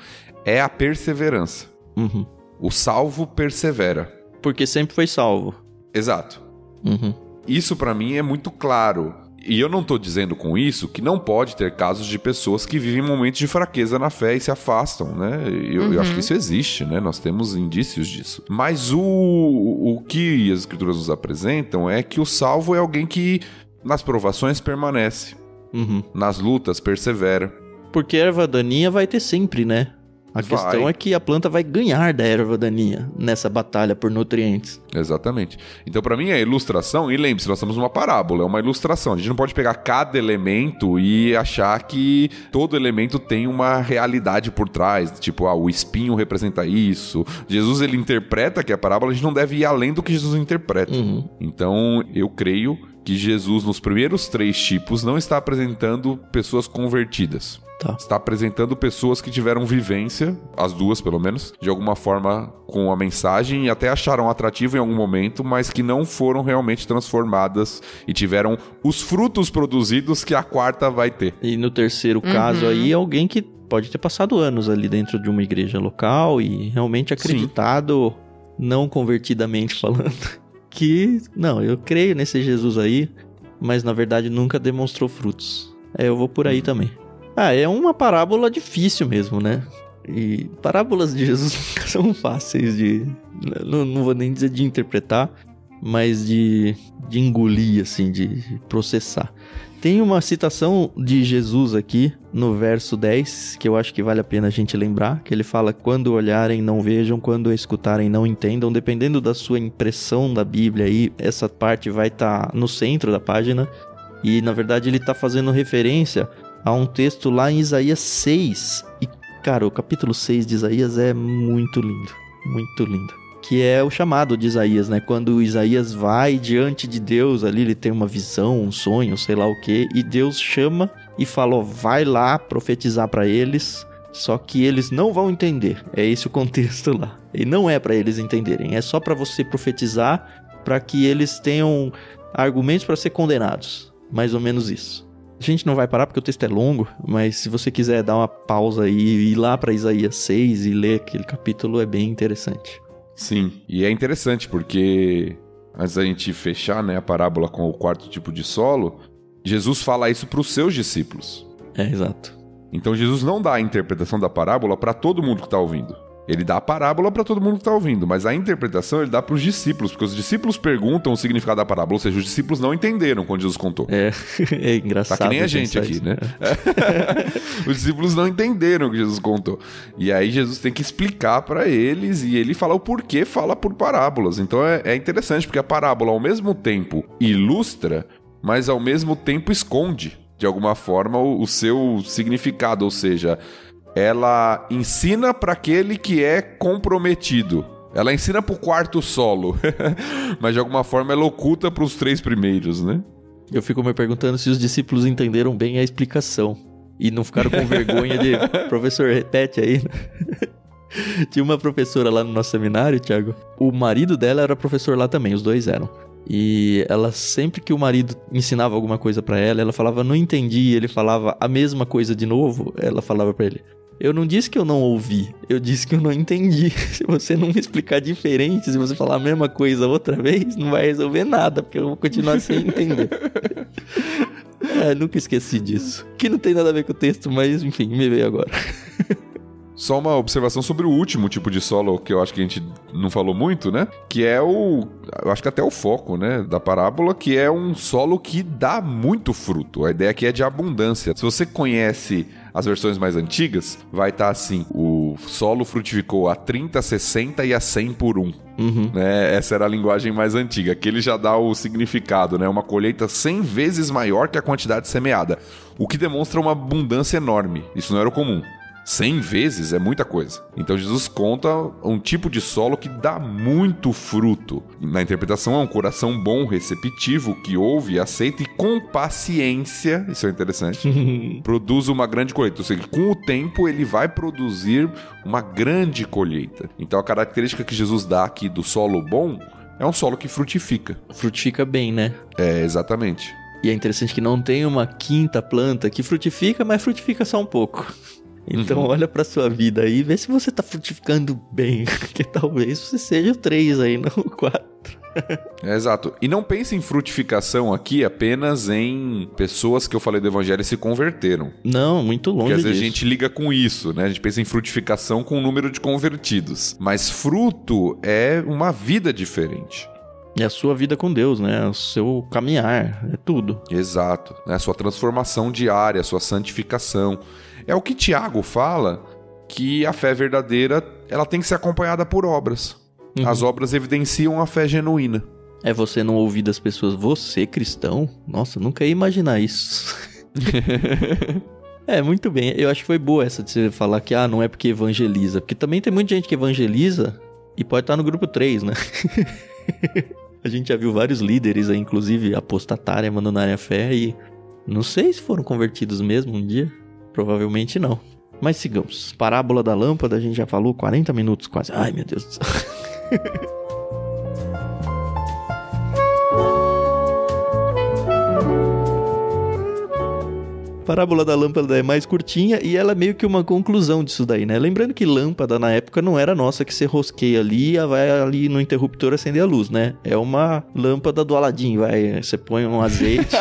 é a perseverança. Uhum. O salvo persevera. Porque sempre foi salvo. Exato. Uhum. Isso pra mim é muito claro. E eu não tô dizendo com isso que não pode ter casos de pessoas que vivem momentos de fraqueza na fé e se afastam, né? Eu acho que isso existe, né? Nós temos indícios disso. Mas o que as escrituras nos apresentam é que o salvo é alguém que nas provações permanece, nas lutas persevera. Porque a erva daninha vai ter sempre, né? A questão é que a planta vai ganhar da erva daninha nessa batalha por nutrientes. Exatamente. Então, para mim, a ilustração... E lembre-se, nós estamos numa parábola, é uma ilustração. A gente não pode pegar cada elemento e achar que todo elemento tem uma realidade por trás. Tipo, o espinho representa isso. Jesus, ele interpreta que a parábola, a gente não deve ir além do que Jesus interpreta. Então, eu creio que Jesus, nos primeiros 3 tipos, não está apresentando pessoas convertidas. Está apresentando pessoas que tiveram vivência, as duas pelo menos, de alguma forma com a mensagem e até acharam atrativo em algum momento, mas que não foram realmente transformadas e tiveram os frutos produzidos que a quarta vai ter. E no terceiro caso aí, alguém que pode ter passado anos ali dentro de uma igreja local e realmente acreditado, não convertidamente falando, que, não, eu creio nesse Jesus aí, mas na verdade nunca demonstrou frutos. Eu vou por aí também. É uma parábola difícil mesmo, né? E parábolas de Jesus nunca são fáceis de... Não vou nem dizer de interpretar, mas de engolir, assim, de processar. Tem uma citação de Jesus aqui, no verso 10, que eu acho que vale a pena a gente lembrar, que ele fala: quando olharem não vejam, quando escutarem não entendam. Dependendo da sua impressão da Bíblia aí, essa parte vai estar no centro da página. E, na verdade, ele está fazendo referência a um texto lá em Isaías 6. E, cara, o capítulo 6 de Isaías é muito lindo. Muito lindo. Que é o chamado de Isaías, né? Quando Isaías vai diante de Deus ali, ele tem uma visão, um sonho, sei lá o quê. E Deus chama e fala, vai lá profetizar para eles. Só que eles não vão entender. É esse o contexto lá. E não é para eles entenderem. É só para você profetizar para que eles tenham argumentos para ser condenados. Mais ou menos isso. A gente não vai parar porque o texto é longo, mas se você quiser dar uma pausa aí e ir lá para Isaías 6 e ler aquele capítulo, é bem interessante. Sim, e é interessante porque, antes da gente fechar, né, a parábola com o quarto tipo de solo, Jesus fala isso para os seus discípulos. Exato. Então Jesus não dá a interpretação da parábola para todo mundo que está ouvindo. Ele dá a parábola para todo mundo que está ouvindo, mas a interpretação ele dá para os discípulos, porque os discípulos perguntam o significado da parábola, ou seja, os discípulos não entenderam quando Jesus contou. É engraçado. Tá que nem a gente aqui, né? Os discípulos não entenderam o que Jesus contou. E aí Jesus tem que explicar para eles e ele fala o porquê fala por parábolas. Então é interessante, porque a parábola ao mesmo tempo ilustra, mas ao mesmo tempo esconde, de alguma forma, o seu significado, ou seja, ela ensina para aquele que é comprometido. Ela ensina pro quarto solo, mas de alguma forma ela oculta pros 3 primeiros, né? Eu fico me perguntando se os discípulos entenderam bem a explicação e não ficaram com vergonha de... Professor, repete aí. Tinha uma professora lá no nosso seminário, Thiago. O marido dela era professor lá também, os dois eram. E ela, sempre que o marido ensinava alguma coisa pra ela, ela falava, não entendi, ele falava a mesma coisa de novo, ela falava pra ele, eu não disse que eu não ouvi, eu disse que eu não entendi. Se você não me explicar diferente, se você falar a mesma coisa outra vez, não vai resolver nada, porque eu vou continuar sem entender. Nunca esqueci disso. Que não tem nada a ver com o texto, mas enfim, me veio agora. Só uma observação sobre o último tipo de solo, que eu acho que a gente não falou muito, né? Que é eu acho que até o foco, né, da parábola, que é um solo que dá muito fruto. A ideia aqui é de abundância. Se você conhece as versões mais antigas, vai estar assim, o solo frutificou a 30, 60 e a 100 por 1. Né? Essa era a linguagem mais antiga, que ele já dá o significado, né? Uma colheita 100 vezes maior que a quantidade semeada, o que demonstra uma abundância enorme. Isso não era o comum. 100 vezes é muita coisa. Então Jesus conta um tipo de solo que dá muito fruto. Na interpretação é um coração bom, receptivo, que ouve, aceita e com paciência, isso é interessante, produz uma grande colheita. Ou seja, com o tempo ele vai produzir uma grande colheita. Então a característica que Jesus dá aqui do solo bom é um solo que frutifica. Frutifica bem, né? Exatamente. E é interessante que não tem uma quinta planta que frutifica, mas frutifica só um pouco. Então olha pra sua vida aí e vê se você tá frutificando bem, que talvez você seja o 3 aí, não o 4. Exato. E não pense em frutificação aqui apenas em pessoas que eu falei do evangelho e se converteram. Não, muito longe Porque às disso. vezes a gente liga com isso, né? A gente pensa em frutificação com o número de convertidos. Mas fruto é uma vida diferente. É a sua vida com Deus, né? O seu caminhar, é tudo. Exato. É a sua transformação diária, a sua santificação. É o que Tiago fala, que a fé verdadeira ela tem que ser acompanhada por obras. As obras evidenciam a fé genuína. É você não ouvir das pessoas, você cristão? Nossa, eu nunca ia imaginar isso. Muito bem. Eu acho que foi boa essa de você falar que, não é porque evangeliza. Porque também tem muita gente que evangeliza e pode estar no grupo 3, né? A gente já viu vários líderes aí, inclusive apostatarem, abandonarem a fé e não sei se foram convertidos mesmo um dia. Provavelmente não. Mas sigamos. Parábola da lâmpada, a gente já falou 40 minutos quase. Ai, meu Deus do céu. A parábola da lâmpada é mais curtinha e ela é meio que uma conclusão disso daí, né? Lembrando que lâmpada na época não era nossa que você rosqueia ali e vai ali no interruptor acender a luz, né? É uma lâmpada do Aladim, você põe um azeite.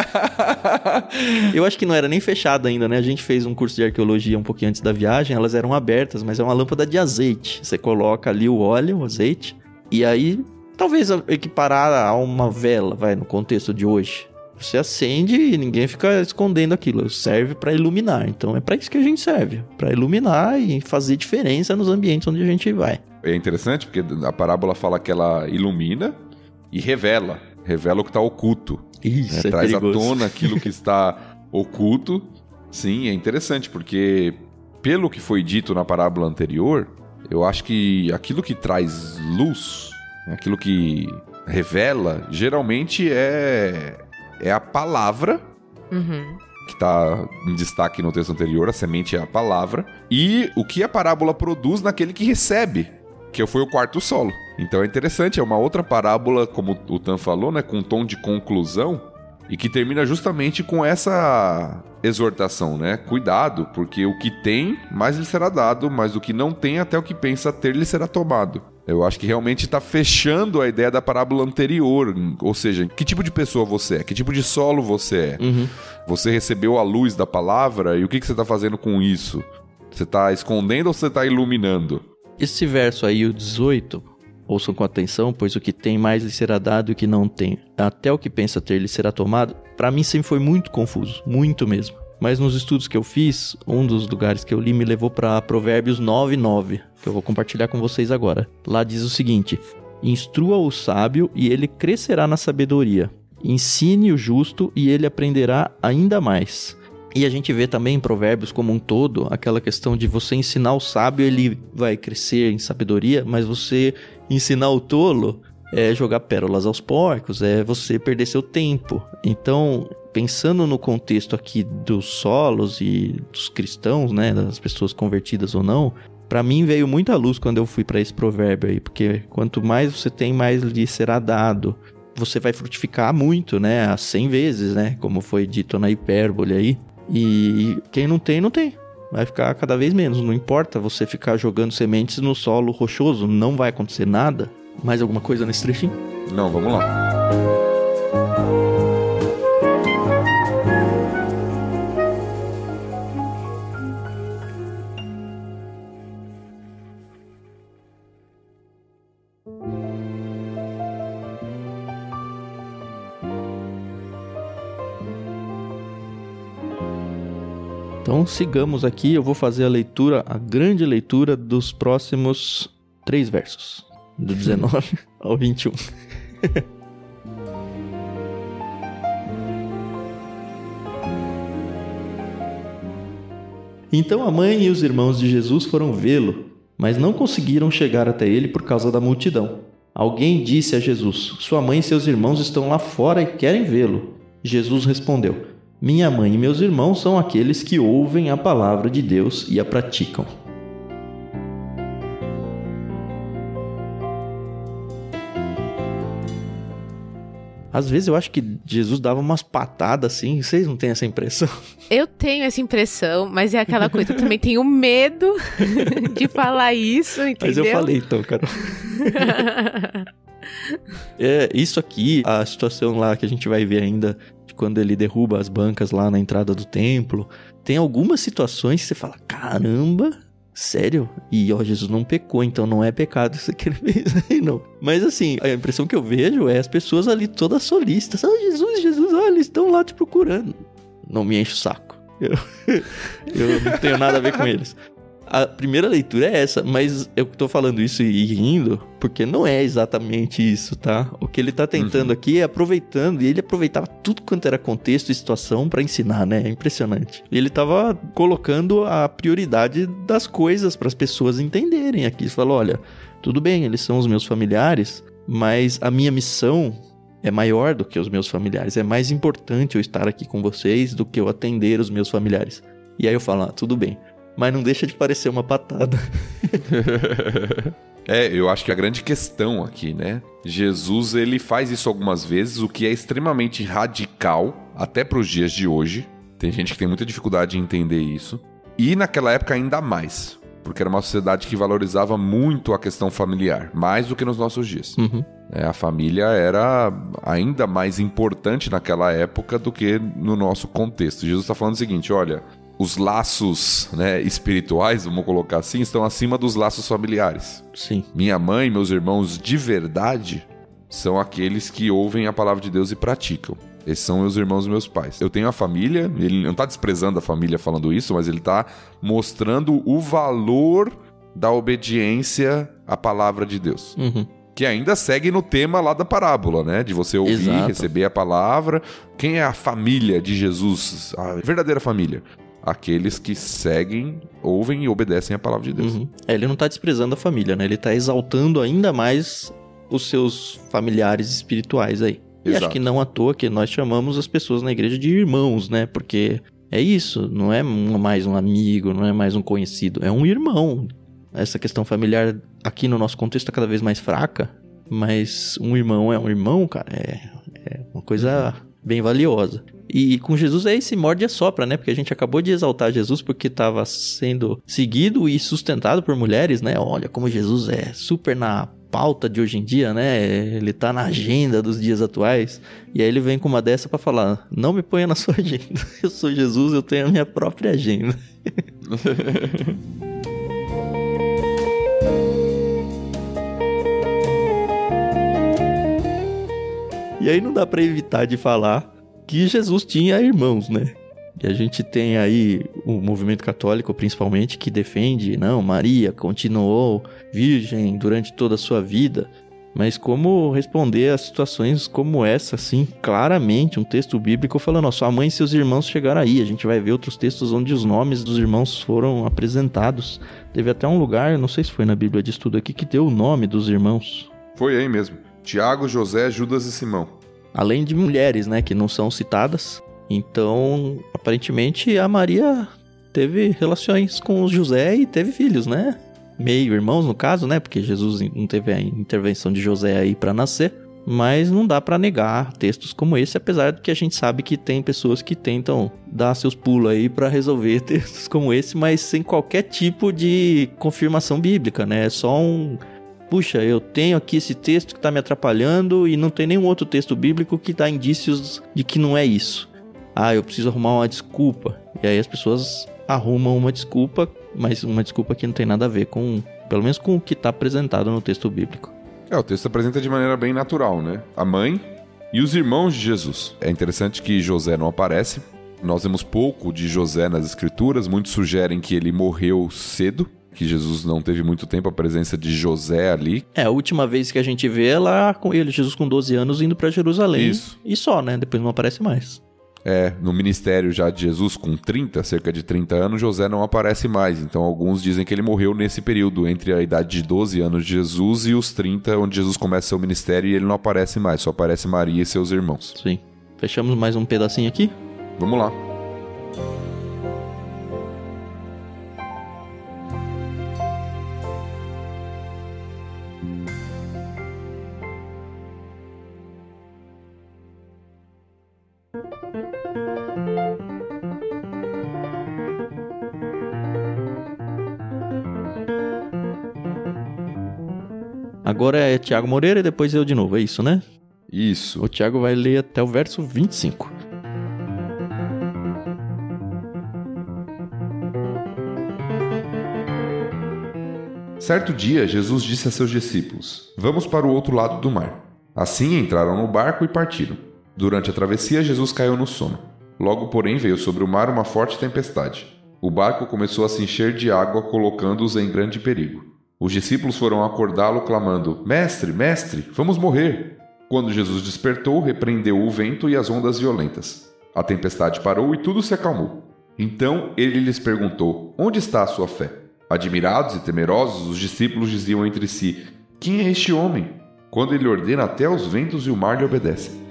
Eu acho que não era nem fechada ainda, né? A gente fez um curso de arqueologia um pouquinho antes da viagem, elas eram abertas, mas é uma lâmpada de azeite. Você coloca ali o óleo, o azeite, e aí talvez equiparar a uma vela, no contexto de hoje. Você acende e ninguém fica escondendo aquilo. Serve para iluminar. Então é para isso que a gente serve. Para iluminar e fazer diferença nos ambientes onde a gente vai. É interessante porque a parábola fala que ela ilumina e revela. Revela o que está oculto. Isso, é traz perigoso. à tona aquilo que está oculto. Sim, é interessante porque pelo que foi dito na parábola anterior, eu acho que aquilo que traz luz, aquilo que revela, geralmente é a palavra, que está em destaque no texto anterior, a semente é a palavra, e o que a parábola produz naquele que recebe, que foi o quarto solo. Então é interessante, é uma outra parábola, como o Tan falou, né, com um tom de conclusão, e que termina justamente com essa exortação, né? Cuidado, porque o que tem, mais lhe será dado, mas o que não tem, até o que pensa ter, lhe será tomado. Eu acho que realmente está fechando a ideia da parábola anterior. Ou seja, que tipo de pessoa você é? Que tipo de solo você é? Você recebeu a luz da palavra e o que você está fazendo com isso? Você está escondendo ou você está iluminando? Esse verso aí, o 18, ouçam com atenção, pois o que tem mais lhe será dado e o que não tem, até o que pensa ter lhe será tomado. Para mim sempre foi muito confuso, muito mesmo. Mas nos estudos que eu fiz, um dos lugares que eu li me levou para Provérbios 9:9, que eu vou compartilhar com vocês agora. Lá diz o seguinte: instrua o sábio e ele crescerá na sabedoria. Ensine o justo e ele aprenderá ainda mais. E a gente vê também em Provérbios como um todo, aquela questão de você ensinar o sábio, ele vai crescer em sabedoria, mas você ensinar o tolo é jogar pérolas aos porcos, é você perder seu tempo. Então, pensando no contexto aqui dos solos e dos cristãos, né, das pessoas convertidas ou não, pra mim veio muita luz quando eu fui pra esse provérbio aí, porque quanto mais você tem, mais lhe será dado. Você vai frutificar muito, né, a 100 vezes, né, como foi dito na hipérbole aí. E quem não tem, não tem. Vai ficar cada vez menos. Não importa você ficar jogando sementes no solo rochoso, não vai acontecer nada. Mais alguma coisa nesse trechinho? Não, vamos lá. Então sigamos aqui, eu vou fazer a grande leitura dos próximos 3 versos, do 19 ao 21. Então a mãe e os irmãos de Jesus foram vê-lo, mas não conseguiram chegar até ele por causa da multidão. Alguém disse a Jesus: sua mãe e seus irmãos estão lá fora e querem vê-lo. Jesus respondeu: minha mãe e meus irmãos são aqueles que ouvem a palavra de Deus e a praticam. Às vezes eu acho que Jesus dava umas patadas assim, vocês não têm essa impressão? Eu tenho essa impressão, mas é aquela coisa, eu também tenho medo de falar isso, entendeu? Mas eu falei então, Carol. Isso aqui, a situação lá que a gente vai ver ainda, de quando ele derruba as bancas lá na entrada do templo, tem algumas situações que você fala, caramba, sério? E Jesus não pecou, então não é pecado isso que ele fez aí, não. Mas assim, a impressão que eu vejo é as pessoas ali todas solistas. Jesus, olha, eles estão lá te procurando. Não me enche o saco. Eu não tenho nada a ver com eles. A primeira leitura é essa, mas eu tô falando isso e rindo, porque não é exatamente isso, tá? O que ele tá tentando aqui é aproveitando, e ele aproveitava tudo quanto era contexto e situação pra ensinar, né? É impressionante. E ele tava colocando a prioridade das coisas para as pessoas entenderem aqui. Ele falou, olha, tudo bem, eles são os meus familiares, mas a minha missão é maior do que os meus familiares. É mais importante eu estar aqui com vocês do que eu atender os meus familiares. E aí eu falo, tudo bem. Mas não deixa de parecer uma patada. Eu acho que a grande questão aqui, né? Jesus, ele faz isso algumas vezes, o que é extremamente radical, até para os dias de hoje. Tem gente que tem muita dificuldade em entender isso. E naquela época ainda mais, porque era uma sociedade que valorizava muito a questão familiar, mais do que nos nossos dias. A família era ainda mais importante naquela época do que no nosso contexto. Jesus está falando o seguinte, olha... Os laços, né, espirituais, vamos colocar assim, estão acima dos laços familiares. Sim. Minha mãe e meus irmãos de verdade são aqueles que ouvem a palavra de Deus e praticam. Esses são os irmãos dos meus pais. Eu tenho a família, ele não está desprezando a família falando isso, mas ele está mostrando o valor da obediência à palavra de Deus. Que ainda segue no tema lá da parábola, né? De você ouvir, receber a palavra. Quem é a família de Jesus? A verdadeira família. Aqueles que seguem, ouvem e obedecem a palavra de Deus. Ele não tá desprezando a família, né? Ele tá exaltando ainda mais os seus familiares espirituais aí. E acho que não à toa que nós chamamos as pessoas na igreja de irmãos, né? Porque é isso, não é mais um amigo, não é mais um conhecido, é um irmão. Essa questão familiar aqui no nosso contexto tá cada vez mais fraca, mas um irmão é um irmão, cara, é uma coisa bem valiosa. E com Jesus é esse morde e assopra, né? Porque a gente acabou de exaltar Jesus porque estava sendo seguido e sustentado por mulheres, né? Olha como Jesus é super na pauta de hoje em dia, né? Ele tá na agenda dos dias atuais. E aí ele vem com uma dessa pra falar, não me ponha na sua agenda. Eu sou Jesus, eu tenho a minha própria agenda. E aí não dá pra evitar de falar que Jesus tinha irmãos, né? E a gente tem aí o movimento católico, principalmente, que defende, não, Maria continuou virgem durante toda a sua vida. Mas como responder a situações como essa, assim, claramente, um texto bíblico falando, ó, sua mãe e seus irmãos chegaram aí. A gente vai ver outros textos onde os nomes dos irmãos foram apresentados. Teve até um lugar, não sei se foi na Bíblia de Estudo aqui, que deu o nome dos irmãos. Foi aí mesmo. Tiago, José, Judas e Simão. Além de mulheres, né, que não são citadas. Então, aparentemente, a Maria teve relações com o José e teve filhos, né? Meio irmãos, no caso, né? Porque Jesus não teve a intervenção de José aí para nascer. Mas não dá para negar textos como esse, apesar de que a gente sabe que tem pessoas que tentam dar seus pulos aí para resolver textos como esse, mas sem qualquer tipo de confirmação bíblica, né? É só puxa, eu tenho aqui esse texto que tá me atrapalhando e não tem nenhum outro texto bíblico que dá indícios de que não é isso. Eu preciso arrumar uma desculpa. E aí as pessoas arrumam uma desculpa, mas uma desculpa que não tem nada a ver com, pelo menos com o que tá apresentado no texto bíblico. O texto apresenta de maneira bem natural, né? A mãe e os irmãos de Jesus. É interessante que José não aparece. Nós vemos pouco de José nas escrituras. Muitos sugerem que ele morreu cedo, que Jesus não teve muito tempo a presença de José ali. A última vez que a gente vê é lá com ele, Jesus com 12 anos, indo pra Jerusalém. Isso. E só, né? Depois não aparece mais. No ministério já de Jesus, com cerca de 30 anos, José não aparece mais. Então alguns dizem que ele morreu nesse período, entre a idade de 12 anos de Jesus e os 30, onde Jesus começa seu ministério e ele não aparece mais, só aparece Maria e seus irmãos. Sim. Fechamos mais um pedacinho aqui? Vamos lá. Agora é Tiago Moreira e depois eu de novo, é isso, né? Isso. O Tiago vai ler até o verso 25. Certo dia, Jesus disse a seus discípulos: Vamos para o outro lado do mar. Assim entraram no barco e partiram. Durante a travessia, Jesus caiu no sono. Logo, porém, veio sobre o mar uma forte tempestade. O barco começou a se encher de água, colocando-os em grande perigo. Os discípulos foram acordá-lo, clamando: Mestre, mestre, vamos morrer! Quando Jesus despertou, repreendeu o vento e as ondas violentas. A tempestade parou e tudo se acalmou. Então ele lhes perguntou: Onde está a sua fé? Admirados e temerosos, os discípulos diziam entre si: Quem é este homem? Quando ele ordena, até os ventos e o mar lhe obedecem.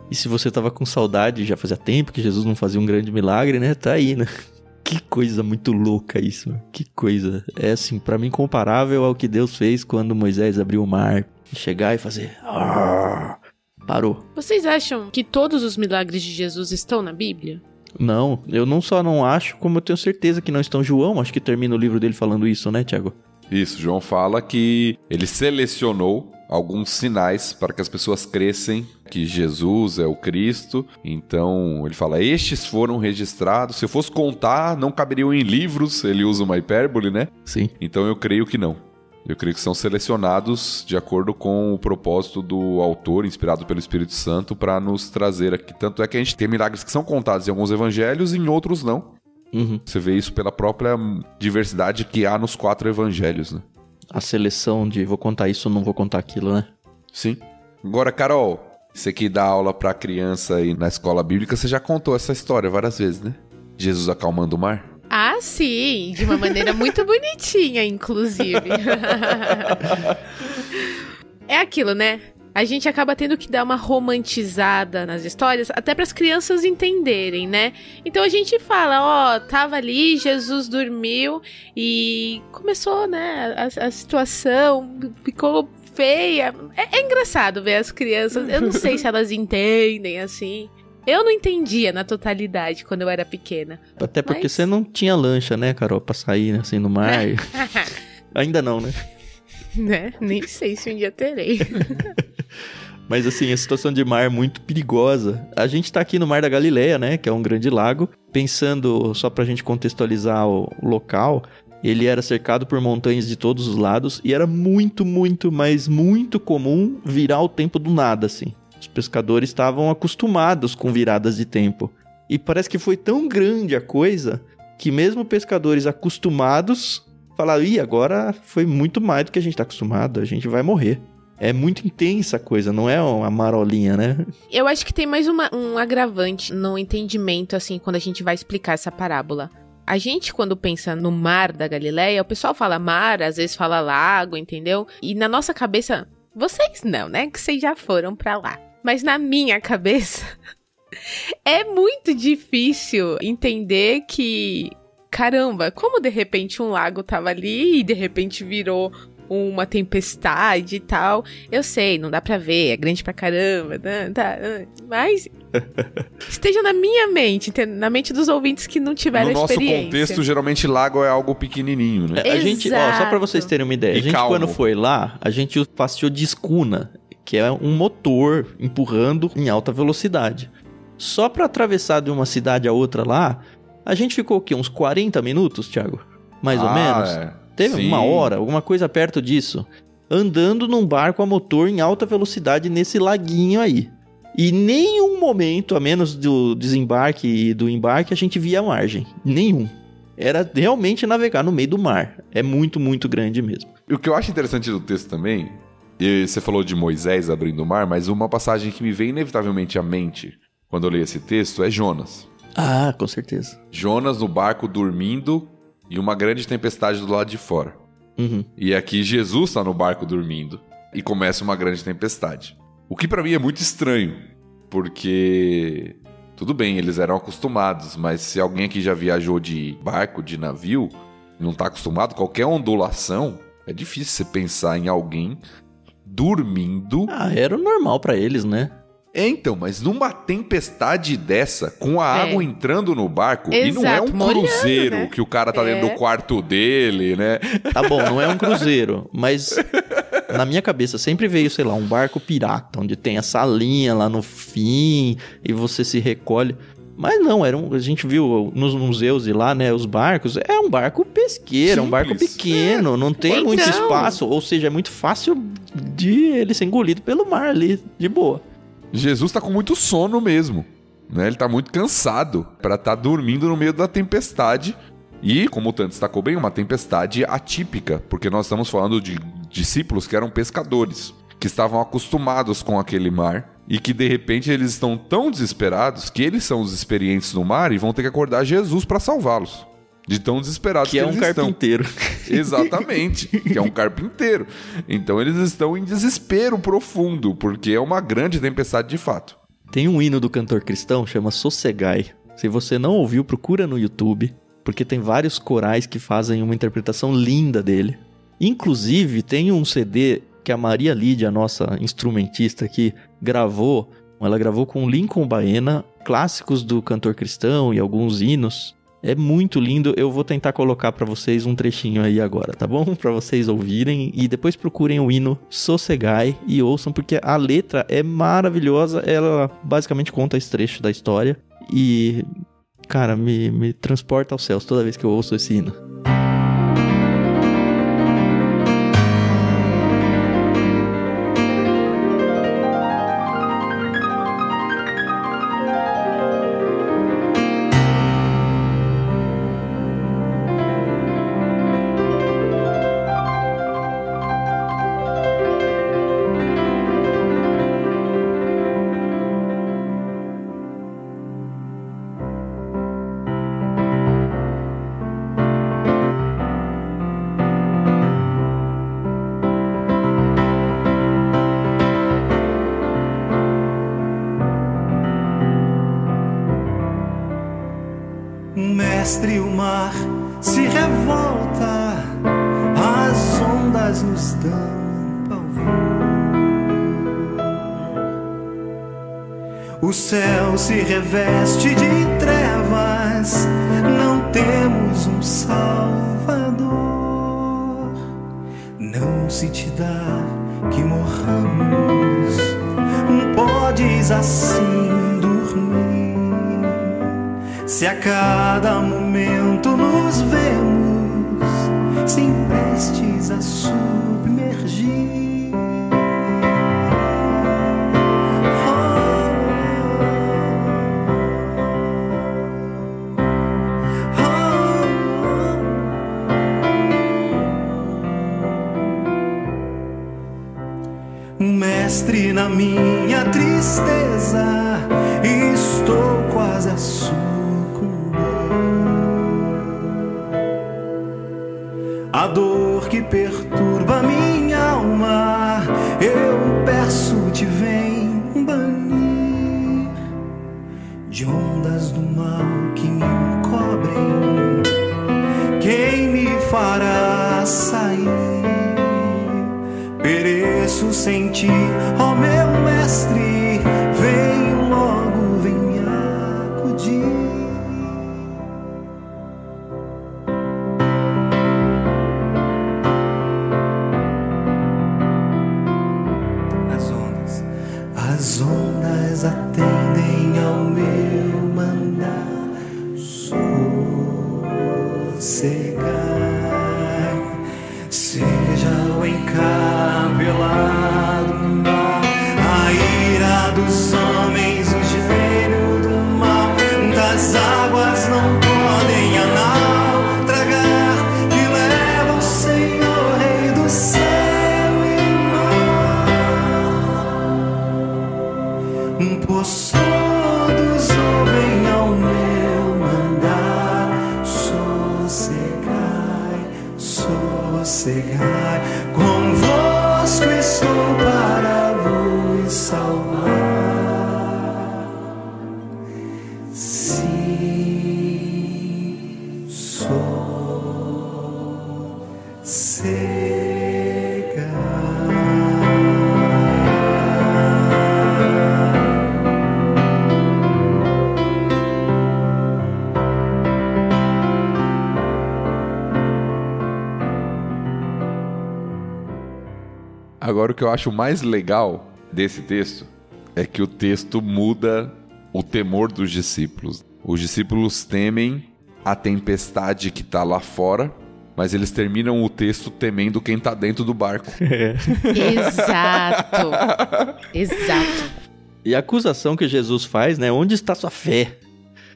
E se você tava com saudade, já fazia tempo que Jesus não fazia um grande milagre, né? Tá aí, né? Que coisa muito louca isso, mano. Que coisa. É assim, pra mim comparável ao que Deus fez quando Moisés abriu o mar. Chegar e fazer... Parou. Vocês acham que todos os milagres de Jesus estão na Bíblia? Não, eu não só não acho, como eu tenho certeza que não estão. João, acho que termina o livro dele falando isso, né, Tiago? Isso, João fala que ele selecionou alguns sinais para que as pessoas crescem que Jesus é o Cristo. Então, ele fala, estes foram registrados. Se eu fosse contar, não caberiam em livros. Ele usa uma hipérbole, né? Sim. Então, eu creio que não. Eu creio que são selecionados de acordo com o propósito do autor, inspirado pelo Espírito Santo, para nos trazer aqui. Tanto é que a gente tem milagres que são contados em alguns evangelhos e em outros não. Uhum. Você vê isso pela própria diversidade que há nos 4 evangelhos, né? A seleção de vou contar isso ou não vou contar aquilo, né? Sim. Agora, Carol, você que dá aula pra criança aí na escola bíblica, você já contou essa história várias vezes, né? Jesus acalmando o mar? Ah, sim! De uma maneira muito bonitinha, inclusive. É aquilo, né? A gente acaba tendo que dar uma romantizada nas histórias, até para as crianças entenderem, né? Então a gente fala, tava ali, Jesus dormiu e começou, né, a situação ficou feia. É engraçado ver as crianças, eu não sei se elas entendem, assim. Eu não entendia na totalidade quando eu era pequena. Até porque você não tinha lancha, né, Carol, pra sair, né, assim, no mar. Ainda não, né? Né? Nem sei se um dia terei. Mas assim, a situação de mar é muito perigosa. A gente tá aqui no Mar da Galileia, né, que é um grande lago. Pensando, só pra gente contextualizar o local, ele era cercado por montanhas de todos os lados e era muito, mas muito comum virar o tempo do nada, assim. Os pescadores estavam acostumados com viradas de tempo. E parece que foi tão grande a coisa que mesmo pescadores acostumados falaram, agora foi muito mais do que a gente tá acostumado, a gente vai morrer. É muito intensa a coisa, não é uma marolinha, né? Eu acho que tem mais um agravante no entendimento, assim, quando a gente vai explicar essa parábola. A gente, quando pensa no Mar da Galileia, o pessoal fala mar, às vezes fala lago, entendeu? E na nossa cabeça, vocês não, né? Que vocês já foram pra lá. Mas na minha cabeça, é muito difícil entender que, caramba, como de repente um lago tava ali e de repente virou uma tempestade e tal. Eu sei, não dá pra ver, é grande pra caramba, mas esteja na minha mente, na mente dos ouvintes que não tiveram a experiência. No nosso contexto, geralmente lago é algo pequenininho, né? A gente, só pra vocês terem uma ideia, a gente calmo. Quando foi lá, a gente passeou de escuna, que é um motor empurrando em alta velocidade. Só pra atravessar de uma cidade a outra lá, a gente ficou o quê? Uns 40 minutos, Thiago? Mais ou menos? Teve sim. 1 hora, alguma coisa perto disso. Andando num barco a motor em alta velocidade nesse laguinho aí. E nenhum momento, a menos do desembarque e do embarque, a gente via a margem. Nenhum. Era realmente navegar no meio do mar. É muito grande mesmo. E o que eu acho interessante do texto também, e você falou de Moisés abrindo o mar, mas uma passagem que me vem inevitavelmente à mente quando eu leio esse texto é Jonas. Ah, com certeza. Jonas no barco dormindo e uma grande tempestade do lado de fora. Uhum. E aqui Jesus está no barco dormindo e começa uma grande tempestade. O que pra mim é muito estranho, porque tudo bem, eles eram acostumados, mas se alguém aqui já viajou de barco, de navio, não tá acostumado, qualquer ondulação, é difícil você pensar em alguém dormindo. Era o normal pra eles, né? Então, mas numa tempestade dessa, com a água entrando no barco, Exato, e não é um cruzeiro, né? que o cara tá dentro do quarto dele, né? Tá bom, não é um cruzeiro, mas na minha cabeça sempre veio, sei lá, um barco pirata, onde tem a salinha lá no fim e você se recolhe. Mas não, a gente viu nos museus e lá, né, os barcos, é um barco pesqueiro, é um barco Simples. pequeno, não tem muito espaço, ou seja, é muito fácil de ele ser engolido pelo mar ali, de boa. Jesus tá com muito sono mesmo, né? Ele tá muito cansado pra estar dormindo no meio da tempestade. E, como o Tanto destacou bem, uma tempestade atípica, porque nós estamos falando de discípulos que eram pescadores, que estavam acostumados com aquele mar e que, de repente, eles estão tão desesperados que eles são os experientes no mar e vão ter que acordar Jesus pra salvá-los. De tão desesperados que eles estão. Que é um carpinteiro. Exatamente, que é um carpinteiro. Então eles estão em desespero profundo, porque é uma grande tempestade de fato. Tem um hino do cantor cristão, chama Sossegai. Se você não ouviu, procura no YouTube, porque tem vários corais que fazem uma interpretação linda dele. Inclusive, tem um CD que a Maria Lídia, nossa instrumentista aqui, gravou. Ela gravou com Lincoln Baena, clássicos do cantor cristão e alguns hinos. É muito lindo, eu vou tentar colocar pra vocês um trechinho aí agora, tá bom? Pra vocês ouvirem e depois procurem o hino Sossegai e ouçam, porque a letra é maravilhosa, ela basicamente conta esse trecho da história e, cara, me transporta aos céus toda vez que eu ouço esse hino. Mestre, o mar se revolta, as ondas nos dão pavor. O céu se reveste de trevas, não temos um Salvador. Não se te dá que morramos, podes assim dormir. Se a cada momento nos vemos, sem prestes a submergir. Mestre, na minha tristeza, estou quase a sucumbir. A dor que perturba minha alma, eu peço, te vem banir. De ondas do mal que me encobrem, quem me fará sair? Pereço sem ti, ó meu mestre, vem logo, vem me acudir. As ondas atendem ao meu mandar, sossegai. Seja o encabelado mar, a ira dos homens, o gênio do mal, das águas não podem a nau tragar, que leva o Senhor, Rei do céu e mar. Pois todos ouvem ao meu mandar, sossegai, sossegai, convosco estou para vos salvar. Sim, sossegai. Agora, o que eu acho mais legal desse texto é que o texto muda o temor dos discípulos. Os discípulos temem a tempestade que está lá fora, mas eles terminam o texto temendo quem está dentro do barco. Exato. E a acusação que Jesus faz, né? Onde está sua fé?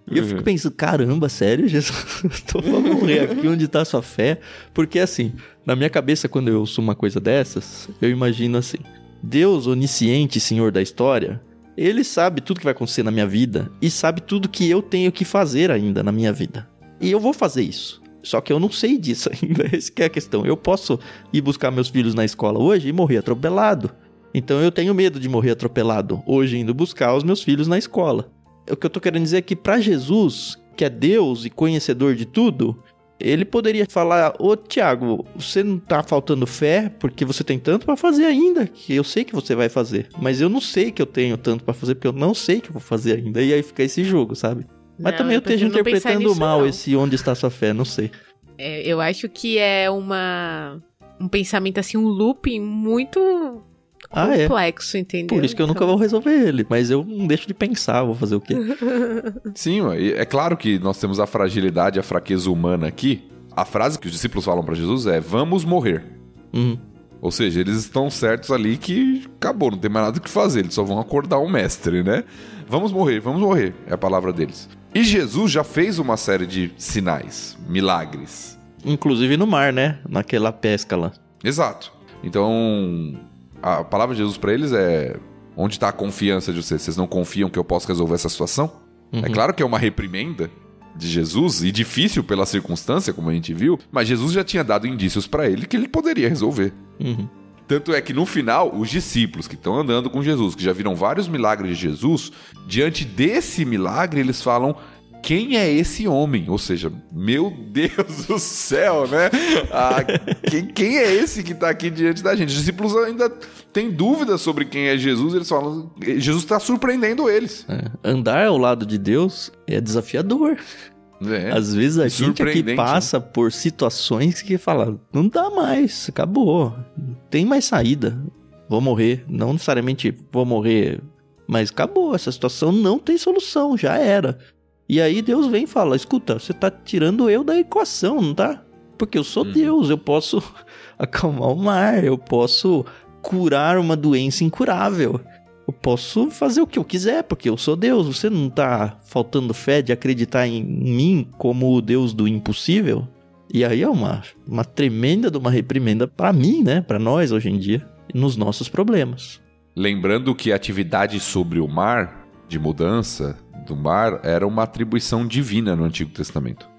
E eu fico pensando, caramba, sério, Jesus? Tô pra morrer aqui, onde tá sua fé? Porque assim, na minha cabeça, quando eu ouço uma coisa dessas, eu imagino assim, Deus onisciente, Senhor da história, Ele sabe tudo que vai acontecer na minha vida e sabe tudo que eu tenho que fazer ainda na minha vida. E eu vou fazer isso. Só que eu não sei disso ainda, essa que é a questão. Eu posso ir buscar meus filhos na escola hoje e morrer atropelado. Então eu tenho medo de morrer atropelado hoje indo buscar os meus filhos na escola. O que eu tô querendo dizer é que para Jesus, que é Deus e conhecedor de tudo, Ele poderia falar, ô Tiago, você não tá faltando fé porque você tem tanto para fazer ainda, que eu sei que você vai fazer. Mas eu não sei que eu tenho tanto para fazer porque eu não sei que eu vou fazer ainda. E aí fica esse jogo, sabe? Mas não, também eu esteja interpretando mal não. Esse onde está sua fé, não sei. Eu acho que é um pensamento assim, um looping muito... complexo, entendeu? Por isso que eu nunca vou resolver ele, mas eu não deixo de pensar, vou fazer o quê? Sim, é claro que nós temos a fragilidade, a fraqueza humana aqui. A frase que os discípulos falam pra Jesus é, vamos morrer. Ou seja, eles estão certos ali que acabou, não tem mais nada o que fazer, eles só vão acordar o mestre, né? Vamos morrer, é a palavra deles. E Jesus já fez uma série de sinais, milagres. Inclusive no mar, né? Naquela pesca lá. Exato. Então... a palavra de Jesus para eles é... onde está a confiança de vocês? Vocês não confiam que eu posso resolver essa situação? É claro que é uma reprimenda de Jesus, e difícil pela circunstância, como a gente viu, mas Jesus já tinha dado indícios para ele que ele poderia resolver. Tanto é que no final, os discípulos que estão andando com Jesus, que já viram vários milagres de Jesus, diante desse milagre eles falam... quem é esse homem? Ou seja, meu Deus do céu, né? Quem é esse que está aqui diante da gente? Os discípulos ainda têm dúvidas sobre quem é Jesus. Eles falam, Jesus está surpreendendo eles. Andar ao lado de Deus é desafiador. Às vezes a gente aqui passa por situações que fala, não dá mais, acabou. Não tem mais saída. Vou morrer. Não necessariamente vou morrer, mas acabou. Essa situação não tem solução, já era. E aí Deus vem e fala, escuta, você tá tirando eu da equação, não tá? Porque eu sou Deus, eu posso acalmar o mar, eu posso curar uma doença incurável. Eu posso fazer o que eu quiser, porque eu sou Deus. Você não tá faltando fé de acreditar em mim como o Deus do impossível? E aí é uma tremenda de uma reprimenda pra mim, né? Pra nós hoje em dia, nos nossos problemas. Lembrando que a atividade sobre o mar, de mudança do mar, era uma atribuição divina no Antigo Testamento.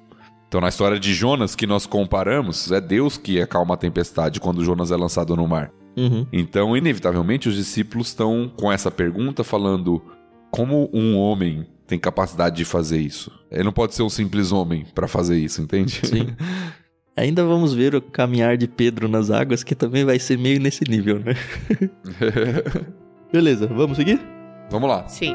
Então, na história de Jonas, que nós comparamos, é Deus que acalma a tempestade quando Jonas é lançado no mar. Então, inevitavelmente, os discípulos estão com essa pergunta falando, como um homem tem capacidade de fazer isso? Ele não pode ser um simples homem para fazer isso, entende? Sim. Ainda vamos ver o caminhar de Pedro nas águas, que também vai ser meio nesse nível, né? Beleza, vamos seguir? Vamos lá. Sim.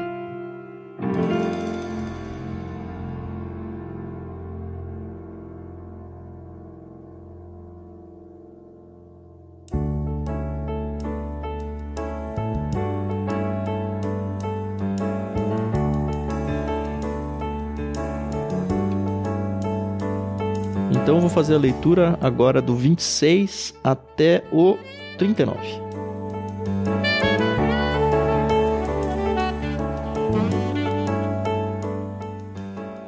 Então eu vou fazer a leitura agora do 26 até o 39.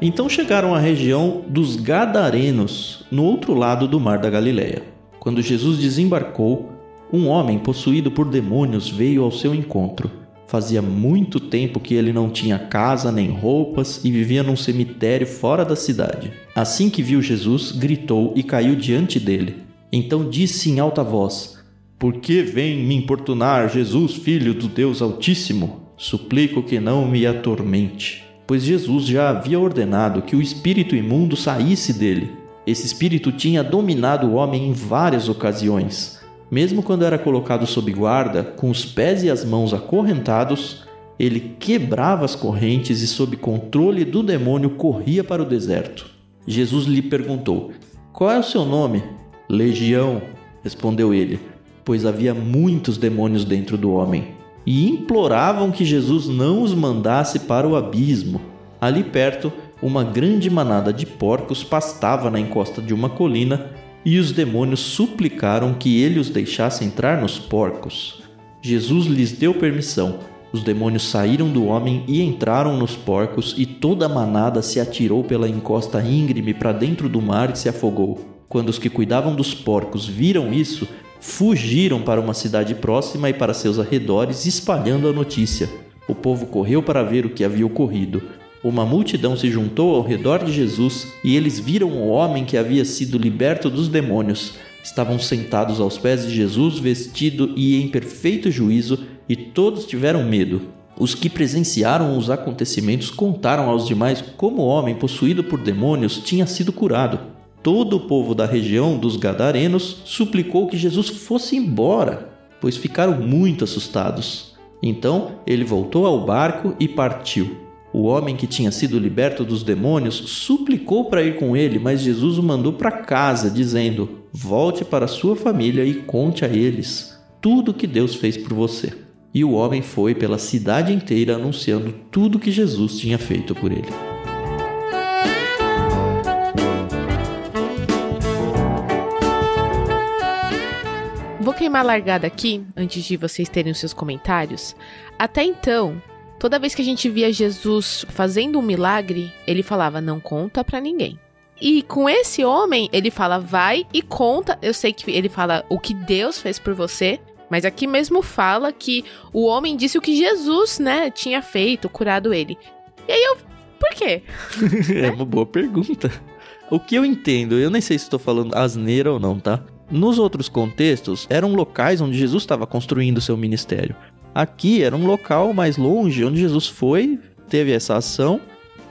Então chegaram à região dos Gadarenos, no outro lado do mar da Galileia. Quando Jesus desembarcou, um homem possuído por demônios veio ao seu encontro. Fazia muito tempo que ele não tinha casa nem roupas e vivia num cemitério fora da cidade. Assim que viu Jesus, gritou e caiu diante dele. Então disse em alta voz: "Por que vem me importunar, Jesus, filho do Deus Altíssimo? Suplico que não me atormente." Pois Jesus já havia ordenado que o espírito imundo saísse dele. Esse espírito tinha dominado o homem em várias ocasiões. Mesmo quando era colocado sob guarda, com os pés e as mãos acorrentados, ele quebrava as correntes e, sob controle do demônio, corria para o deserto. Jesus lhe perguntou: "Qual é o seu nome?" "Legião", respondeu ele, pois havia muitos demônios dentro do homem, e imploravam que Jesus não os mandasse para o abismo. Ali perto, uma grande manada de porcos pastava na encosta de uma colina, e os demônios suplicaram que ele os deixasse entrar nos porcos. Jesus lhes deu permissão. Os demônios saíram do homem e entraram nos porcos, e toda a manada se atirou pela encosta íngreme para dentro do mar e se afogou. Quando os que cuidavam dos porcos viram isso, fugiram para uma cidade próxima e para seus arredores, espalhando a notícia. O povo correu para ver o que havia ocorrido. Uma multidão se juntou ao redor de Jesus e eles viram o homem que havia sido liberto dos demônios. Estavam sentados aos pés de Jesus, vestido e em perfeito juízo, e todos tiveram medo. Os que presenciaram os acontecimentos contaram aos demais como o homem possuído por demônios tinha sido curado. Todo o povo da região dos Gadarenos suplicou que Jesus fosse embora, pois ficaram muito assustados. Então ele voltou ao barco e partiu. O homem que tinha sido liberto dos demônios suplicou para ir com ele, mas Jesus o mandou para casa, dizendo: volte para sua família e conte a eles tudo o que Deus fez por você. E o homem foi pela cidade inteira anunciando tudo que Jesus tinha feito por ele. Vou queimar a largada aqui, antes de vocês terem os seus comentários. Até então, toda vez que a gente via Jesus fazendo um milagre, ele falava, não conta pra ninguém. E com esse homem, ele fala, vai e conta. Eu sei que ele fala o que Deus fez por você, mas aqui mesmo fala que o homem disse o que Jesus, né, tinha feito, curado ele. E aí por quê? É uma boa pergunta. O que eu entendo, eu nem sei se estou falando asneira ou não, tá? Nos outros contextos, eram locais onde Jesus estava construindo seu ministério. Aqui era um local mais longe, onde Jesus foi, teve essa ação,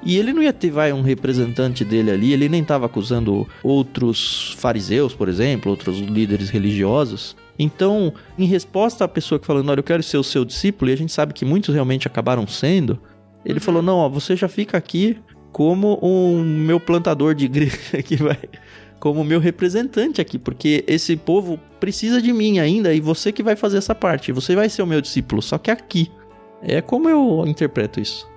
e ele não ia ter, um representante dele ali, ele nem estava acusando outros fariseus, por exemplo, outros líderes religiosos. Então, em resposta à pessoa que falando, olha, eu quero ser o seu discípulo, e a gente sabe que muitos realmente acabaram sendo, ele falou, não, ó, você já fica aqui como o meu plantador de igreja que vai... como meu representante aqui, porque esse povo precisa de mim ainda, e você que vai fazer essa parte, você vai ser o meu discípulo, só que aqui. É como eu interpreto isso.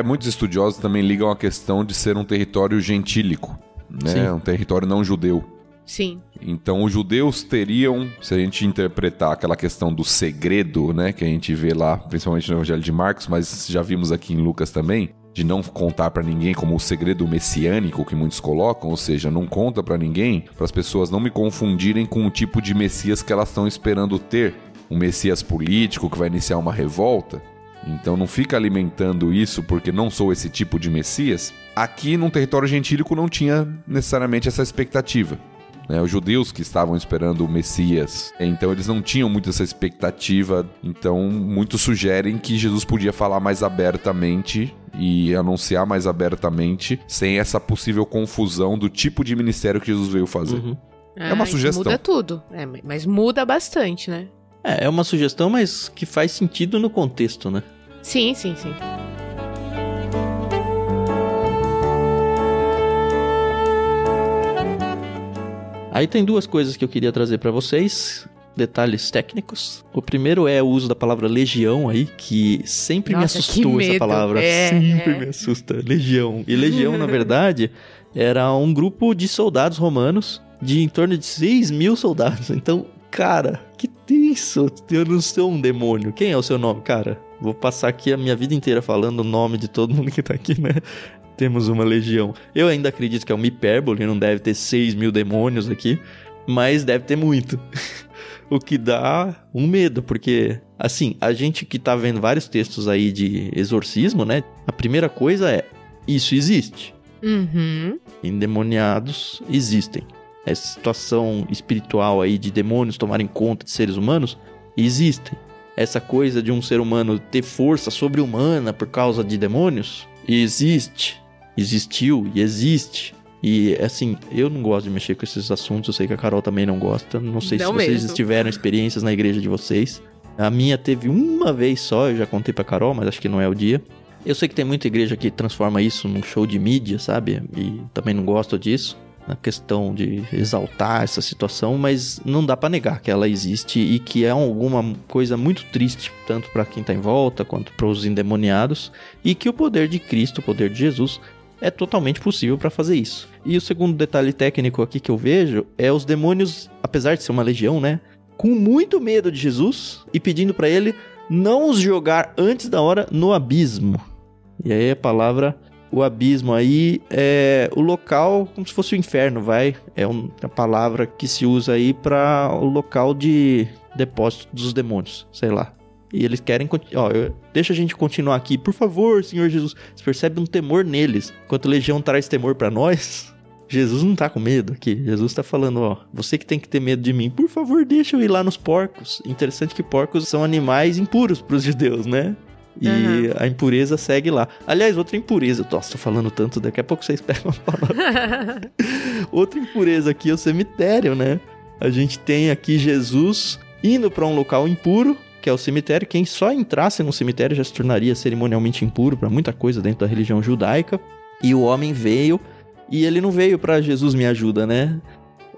Muitos estudiosos também ligam a questão de ser um território gentílico, né? Sim. Um território não judeu. Sim. Então os judeus teriam, se a gente interpretar aquela questão do segredo, né, que a gente vê lá, principalmente no Evangelho de Marcos, mas já vimos aqui em Lucas também, de não contar pra ninguém, como o segredo messiânico que muitos colocam, ou seja, não conta pra ninguém, para as pessoas não me confundirem com o tipo de Messias que elas estão esperando ter, um Messias político que vai iniciar uma revolta. Então não fica alimentando isso porque não sou esse tipo de Messias. Aqui num território gentílico não tinha necessariamente essa expectativa. Os judeus que estavam esperando o Messias, então eles não tinham muito essa expectativa, então muitos sugerem que Jesus podia falar mais abertamente e anunciar mais abertamente, sem essa possível confusão do tipo de ministério que Jesus veio fazer. Uhum. É uma sugestão. Muda tudo, mas muda bastante, né? É uma sugestão, mas que faz sentido no contexto, né? Sim, sim, sim. Aí tem duas coisas que eu queria trazer pra vocês, detalhes técnicos. O primeiro é o uso da palavra legião aí, que sempre me assustou essa palavra. Sempre me assusta, legião. E legião, na verdade, era um grupo de soldados romanos, de em torno de 6 mil soldados. Então, cara, que tenso, eu não sou um demônio. Quem é o seu nome, cara? Vou passar aqui a minha vida inteira falando o nome de todo mundo que tá aqui, né? Temos uma legião. Eu ainda acredito que é uma hipérbole, não deve ter 6 mil demônios aqui, mas deve ter muito. O que dá um medo, porque, assim, a gente que tá vendo vários textos aí de exorcismo, né? A primeira coisa é, isso existe. Uhum. Endemoniados existem. Essa situação espiritual aí de demônios tomarem conta de seres humanos, existem. Essa coisa de um ser humano ter força sobre-humana por causa de demônios, existe. Existiu e existe. E, assim, eu não gosto de mexer com esses assuntos. Eu sei que a Carol também não gosta. Não sei se vocês tiveram experiências na igreja de vocês. A minha teve uma vez só. Eu já contei pra Carol, mas acho que não é o dia. Eu sei que tem muita igreja que transforma isso num show de mídia, sabe? E também não gosto disso. na questão de exaltar essa situação, mas não dá pra negar que ela existe e que é alguma coisa muito triste, tanto pra quem tá em volta quanto pros endemoniados, e que o poder de Cristo, o poder de Jesus, é totalmente possível pra fazer isso. E o segundo detalhe técnico aqui que eu vejo é os demônios, apesar de ser uma legião, né, com muito medo de Jesus e pedindo pra ele não os jogar antes da hora no abismo. E aí a palavra, o abismo aí é o local como se fosse o inferno, vai? É a palavra que se usa aí para o local de depósito dos demônios, sei lá. E eles querem... deixa a gente continuar aqui, por favor, Senhor Jesus. Você percebe um temor neles. Enquanto a legião traz temor para nós, Jesus não tá com medo aqui. Jesus tá falando, você que tem que ter medo de mim, por favor, deixa eu ir lá nos porcos. Interessante que porcos são animais impuros pros judeus, né? E a impureza segue lá. Aliás, outra impureza... Nossa, tô falando tanto, daqui a pouco vocês pegam a palavra. Outra impureza aqui é o cemitério, né? A gente tem aqui Jesus indo para um local impuro, que é o cemitério. Quem só entrasse no cemitério já se tornaria cerimonialmente impuro para muita coisa dentro da religião judaica. E o homem veio, e ele não veio para Jesus me ajuda, né?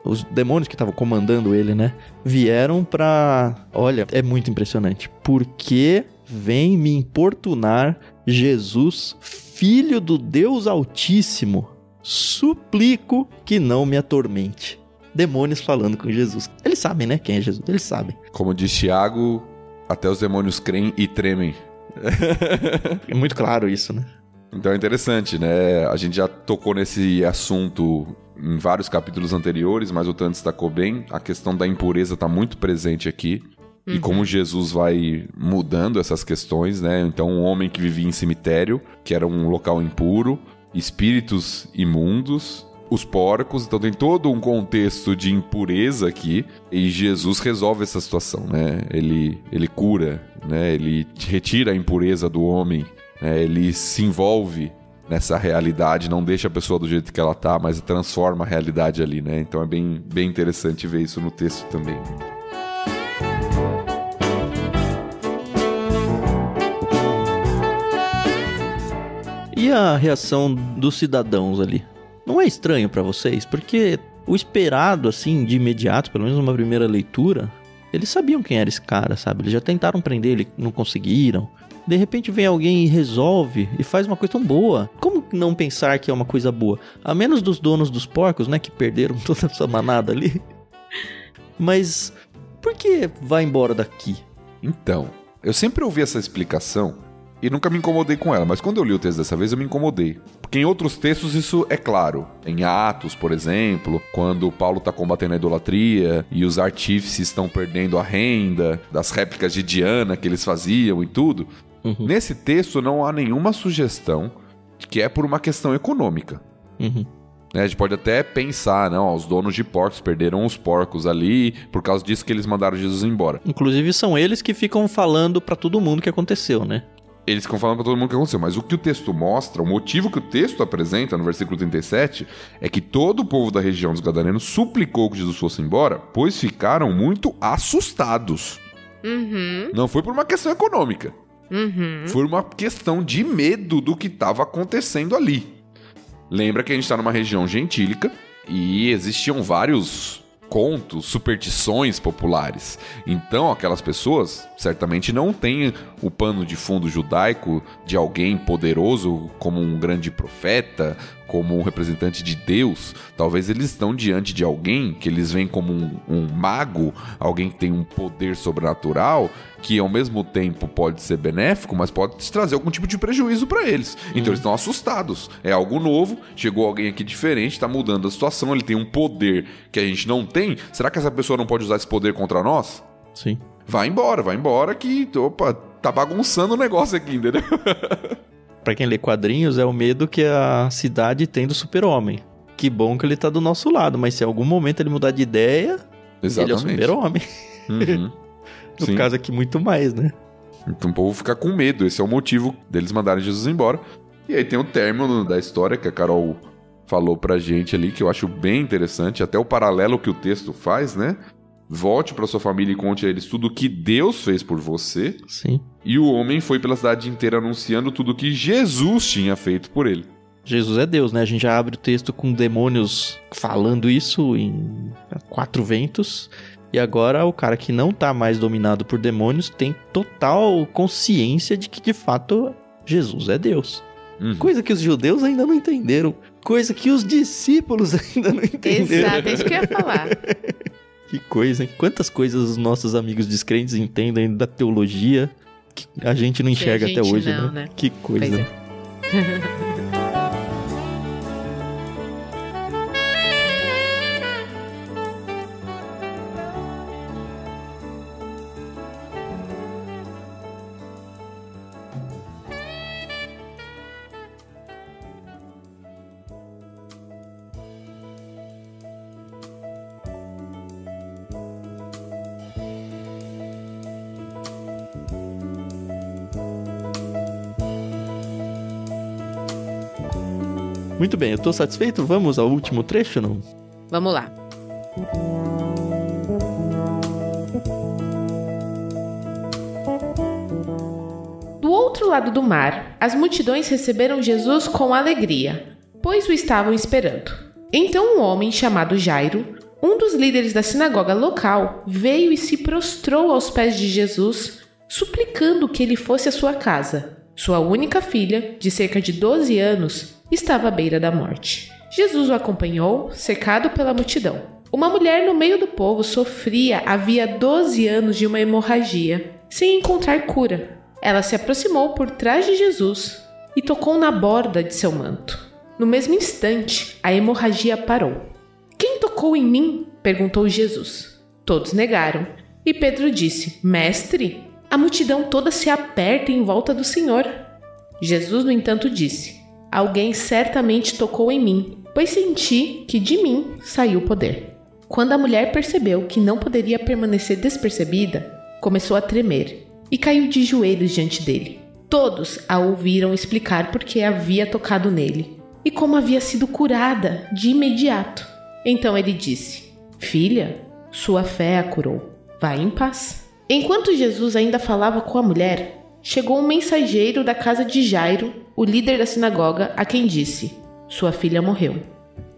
Os demônios que estavam comandando ele, né? Vieram pra... Olha, é muito impressionante. Porque vem me importunar Jesus, filho do Deus Altíssimo. Suplico que não me atormente. Demônios falando com Jesus. Eles sabem, né? Quem é Jesus? Eles sabem. Como diz Tiago, até os demônios creem e tremem. É muito claro isso, né? Então é interessante, né? A gente já tocou nesse assunto em vários capítulos anteriores, mas o Tan destacou bem. A questão da impureza está muito presente aqui. E como Jesus vai mudando essas questões, né? Então, um homem que vivia em cemitério, que era um local impuro, espíritos imundos, os porcos. Então, tem todo um contexto de impureza aqui. E Jesus resolve essa situação, né? Ele cura, né? Ele retira a impureza do homem, né? Ele se envolve nessa realidade, não deixa a pessoa do jeito que ela tá, mas transforma a realidade ali, né? Então, é bem interessante ver isso no texto também. E a reação dos cidadãos ali? Não é estranho pra vocês? Porque o esperado, assim, de imediato, pelo menos numa primeira leitura, eles sabiam quem era esse cara, sabe? Eles já tentaram prender ele, não conseguiram. De repente vem alguém e resolve e faz uma coisa tão boa. Como não pensar que é uma coisa boa? A menos dos donos dos porcos, né? Que perderam toda essa manada ali. Mas por que vai embora daqui? Então, eu sempre ouvi essa explicação e nunca me incomodei com ela, mas quando eu li o texto dessa vez eu me incomodei. Porque em outros textos isso é claro. Em Atos, por exemplo, quando Paulo está combatendo a idolatria e os artífices estão perdendo a renda das réplicas de Diana que eles faziam e tudo. Nesse texto não há nenhuma sugestão de que é por uma questão econômica. A gente pode até pensar, não, os donos de porcos perderam os porcos ali, por causa disso que eles mandaram Jesus embora. Inclusive são eles que ficam falando pra todo mundo o que aconteceu, né? Eles ficam falando pra todo mundo o que aconteceu, mas o que o texto mostra, o motivo que o texto apresenta no versículo 37, é que todo o povo da região dos Gadarenos suplicou que Jesus fosse embora, pois ficaram muito assustados. Não foi por uma questão econômica. Foi uma questão de medo do que estava acontecendo ali. Lembra que a gente está numa região gentílica e existiam vários contos, superstições populares. Então, aquelas pessoas certamente não têm o pano de fundo judaico de alguém poderoso como um grande profeta, como um representante de Deus. Talvez eles estão diante de alguém que eles veem como um mago, alguém que tem um poder sobrenatural, que ao mesmo tempo pode ser benéfico, mas pode trazer algum tipo de prejuízo para eles. Então eles estão assustados. É algo novo, chegou alguém aqui diferente, está mudando a situação, ele tem um poder que a gente não tem. Será que essa pessoa não pode usar esse poder contra nós? Sim. Vai embora que, tá bagunçando o negócio aqui, entendeu? Pra quem lê quadrinhos, é o medo que a cidade tem do super-homem. Que bom que ele tá do nosso lado, mas se em algum momento ele mudar de ideia, exatamente, ele é o super-homem. No Sim. caso aqui, muito mais, né? Então o povo fica com medo, esse é o motivo deles mandarem Jesus embora. E aí tem o término da história que a Carol falou pra gente ali, que eu acho bem interessante, até o paralelo que o texto faz, né? Volte pra sua família e conte a eles tudo o que Deus fez por você. Sim. E o homem foi pela cidade inteira anunciando tudo o que Jesus tinha feito por ele. Jesus é Deus, né? A gente já abre o texto com demônios falando isso em 4 ventos. E agora o cara que não tá mais dominado por demônios tem total consciência de que, de fato, Jesus é Deus. Coisa que os judeus ainda não entenderam. Coisa que os discípulos ainda não entenderam. Exato, é isso que eu ia falar. Que coisa, hein? Quantas coisas os nossos amigos descrentes entendem da teologia que a gente não enxerga até hoje, não, né? Que coisa. Pois é. Muito bem, eu tô satisfeito? Vamos ao último trecho, não? Vamos lá. Do outro lado do mar, as multidões receberam Jesus com alegria, pois o estavam esperando. Então um homem chamado Jairo, um dos líderes da sinagoga local, veio e se prostrou aos pés de Jesus, suplicando que ele fosse à sua casa. Sua única filha, de cerca de 12 anos, estava à beira da morte. Jesus o acompanhou, cercado pela multidão. Uma mulher no meio do povo sofria havia 12 anos de uma hemorragia, sem encontrar cura. Ela se aproximou por trás de Jesus e tocou na borda de seu manto. No mesmo instante, a hemorragia parou. "Quem tocou em mim?" perguntou Jesus. Todos negaram. E Pedro disse: "Mestre, a multidão toda se aperta em volta do Senhor." Jesus, no entanto, disse: "Alguém certamente tocou em mim, pois senti que de mim saiu o poder." Quando a mulher percebeu que não poderia permanecer despercebida, começou a tremer e caiu de joelhos diante dele. Todos a ouviram explicar por que havia tocado nele e como havia sido curada de imediato. Então ele disse: "Filha, sua fé a curou. Vá em paz." Enquanto Jesus ainda falava com a mulher, chegou um mensageiro da casa de Jairo, o líder da sinagoga, a quem disse: "Sua filha morreu.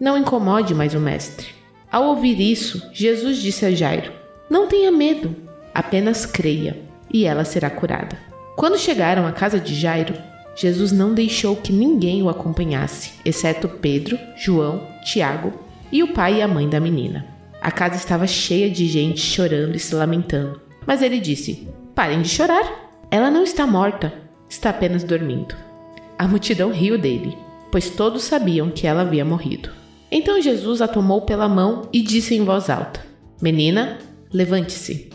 Não incomode mais o mestre." Ao ouvir isso, Jesus disse a Jairo: "Não tenha medo, apenas creia, e ela será curada." Quando chegaram à casa de Jairo, Jesus não deixou que ninguém o acompanhasse, exceto Pedro, João, Tiago e o pai e a mãe da menina. A casa estava cheia de gente chorando e se lamentando. Mas ele disse: "Parem de chorar. Ela não está morta, está apenas dormindo." A multidão riu dele, pois todos sabiam que ela havia morrido. Então Jesus a tomou pela mão e disse em voz alta: "Menina, levante-se."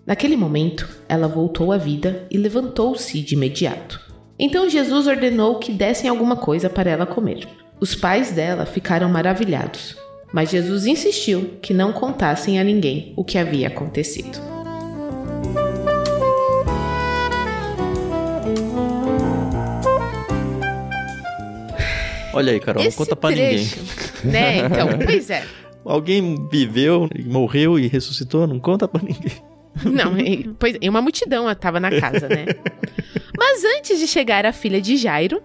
Naquele momento, ela voltou à vida e levantou-se de imediato. Então Jesus ordenou que dessem alguma coisa para ela comer. Os pais dela ficaram maravilhados, mas Jesus insistiu que não contassem a ninguém o que havia acontecido. Olha aí, Carol, não conta pra ninguém. Né? Então, pois é. Alguém viveu, morreu e ressuscitou, não conta pra ninguém. Não, pois uma multidão estava na casa, né? Mas antes de chegar a filha de Jairo,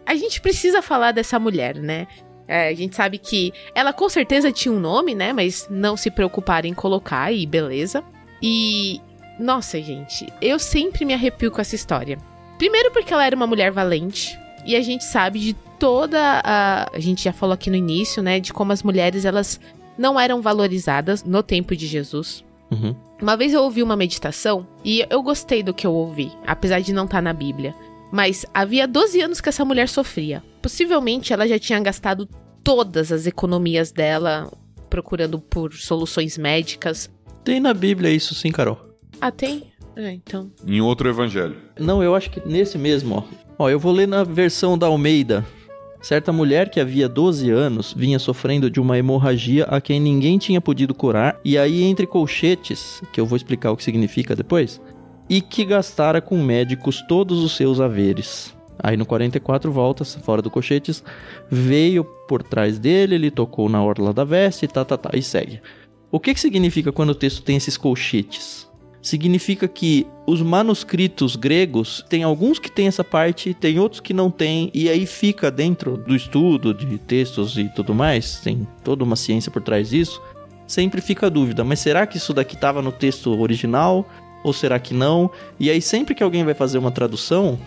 a gente precisa falar dessa mulher, né? A gente sabe que ela com certeza tinha um nome, né? Mas não se preocuparam em colocar e beleza. E, nossa, gente, eu sempre me arrepio com essa história. Primeiro porque ela era uma mulher valente. E a gente sabe de toda a gente já falou aqui no início, né? De como as mulheres, elas não eram valorizadas no tempo de Jesus. Uhum. Uma vez eu ouvi uma meditação e eu gostei do que eu ouvi, apesar de não estar na Bíblia. Mas havia 12 anos que essa mulher sofria. Possivelmente ela já tinha gastado todas as economias dela procurando por soluções médicas. Tem na Bíblia isso sim, Carol. Ah, tem? Então. Em outro evangelho. Não, eu acho que nesse mesmo, ó. Ó, eu vou ler na versão da Almeida. Certa mulher que havia 12 anos vinha sofrendo de uma hemorragia a quem ninguém tinha podido curar, e aí entre colchetes, que eu vou explicar o que significa depois, e que gastara com médicos todos os seus haveres. Aí no 44 volta, fora do colchetes, veio por trás dele, ele tocou na orla da veste, e segue. O que significa quando o texto tem esses colchetes? significa que os manuscritos gregos, tem alguns que tem essa parte, tem outros que não tem, e aí fica dentro do estudo de textos e tudo mais, tem toda uma ciência por trás disso, sempre fica a dúvida, mas será que isso daqui estava no texto original, ou será que não? E aí sempre que alguém vai fazer uma tradução,